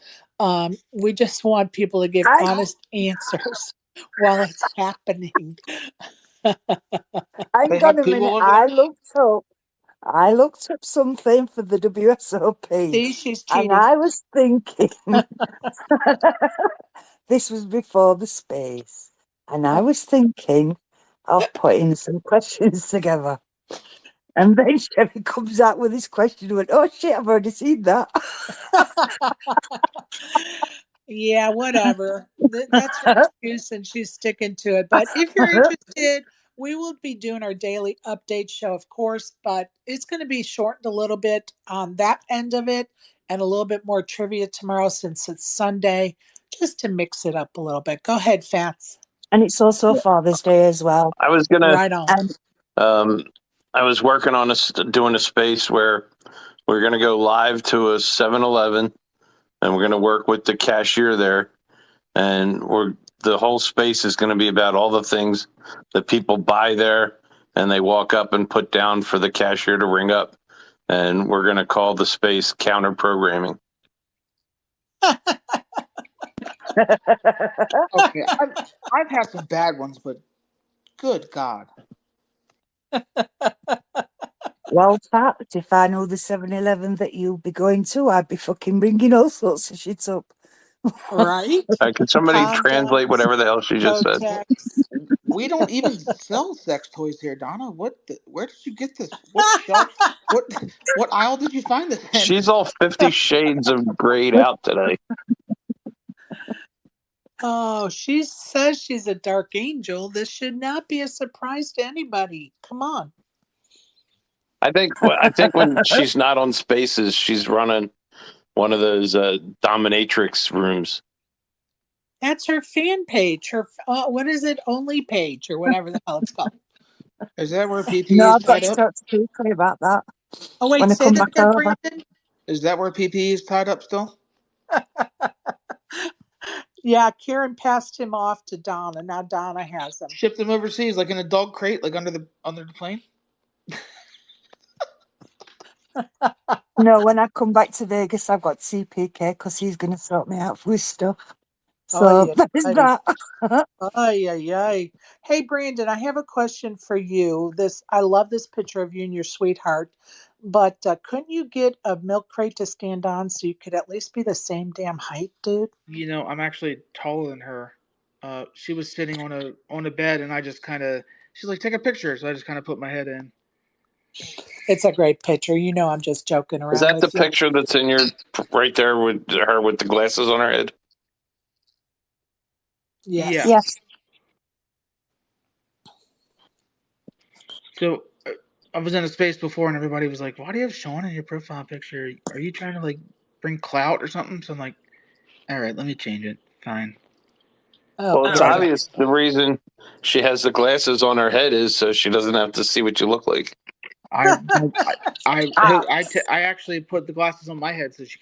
We just want people to give I honest answers while it's happening. They hang on have a minute. Google over there. I looked up something for the WSOP, See, she's and cheating. I was thinking this was before the space, and I was thinking of putting some questions together. And then Chevy comes out with this question and went, "Oh shit, I've already seen that." Yeah, whatever. That's her excuse and she's sticking to it. But if you're interested, we will be doing our daily update show, of course, but it's going to be shortened a little bit on that end of it and a little bit more trivia tomorrow since it's Sunday, just to mix it up a little bit. Go ahead, Fats. And it's also Father's Day as well. I was gonna. Right on. And Um, I was working on doing a space where we're gonna go live to a 7-Eleven, and we're gonna work with the cashier there, and the whole space is gonna be about all the things that people buy there, and they walk up and put down for the cashier to ring up, and we're gonna call the space counter programming. Okay, I've had some bad ones, but good God. well, Pat, if I know the 7-Eleven that you'll be going to, I'd be fucking bringing all sorts of shit up. Right? Can somebody translate Condoms, whatever the hell she just said? Kotex. We don't even sell sex toys here, Donna. Where did you get this? What shelf? What aisle did you find this in? She's all 50 shades of grayed out today. Oh, she says she's a dark angel. This should not be a surprise to anybody. Come on. I think when she's not on Spaces, she's running one of those dominatrix rooms. That's her fan page. Her what is it? Only page or whatever the hell it's called. Is that where PP No, is I've got tied to up? talk to Kiki about that. Oh wait, When I say come that back again, over. Brandon. Is that where PP is tied up still? Yeah, Karen passed him off to Donna. Now Donna has him. Shipped him overseas, like in a dog crate, like under the plane. No, when I come back to Vegas, I've got CPK because he's going to sort me out with stuff. So Ay, there's ay, that. ay, ay, ay. Hey, Brandon, I have a question for you. I love this picture of you and your sweetheart, but couldn't you get a milk crate to stand on so you could at least be the same damn height, dude? You know, I'm actually taller than her. She was sitting on a bed, and I just kind of. She's like, "Take a picture," so I just kind of put my head in. It's a great picture. You know, I'm just joking around Is that the with you. picture that's in your right there with her with the glasses on her head? Yes. Yeah. Yes. So I was in a space before, and everybody was like, "Why do you have Sean in your profile picture? Are you trying to like bring clout or something?" So I'm like, "All right, let me change it. Fine." Oh, Well, it's God. obvious the reason she has the glasses on her head is so she doesn't have to see what you look like. I actually put the glasses on my head so she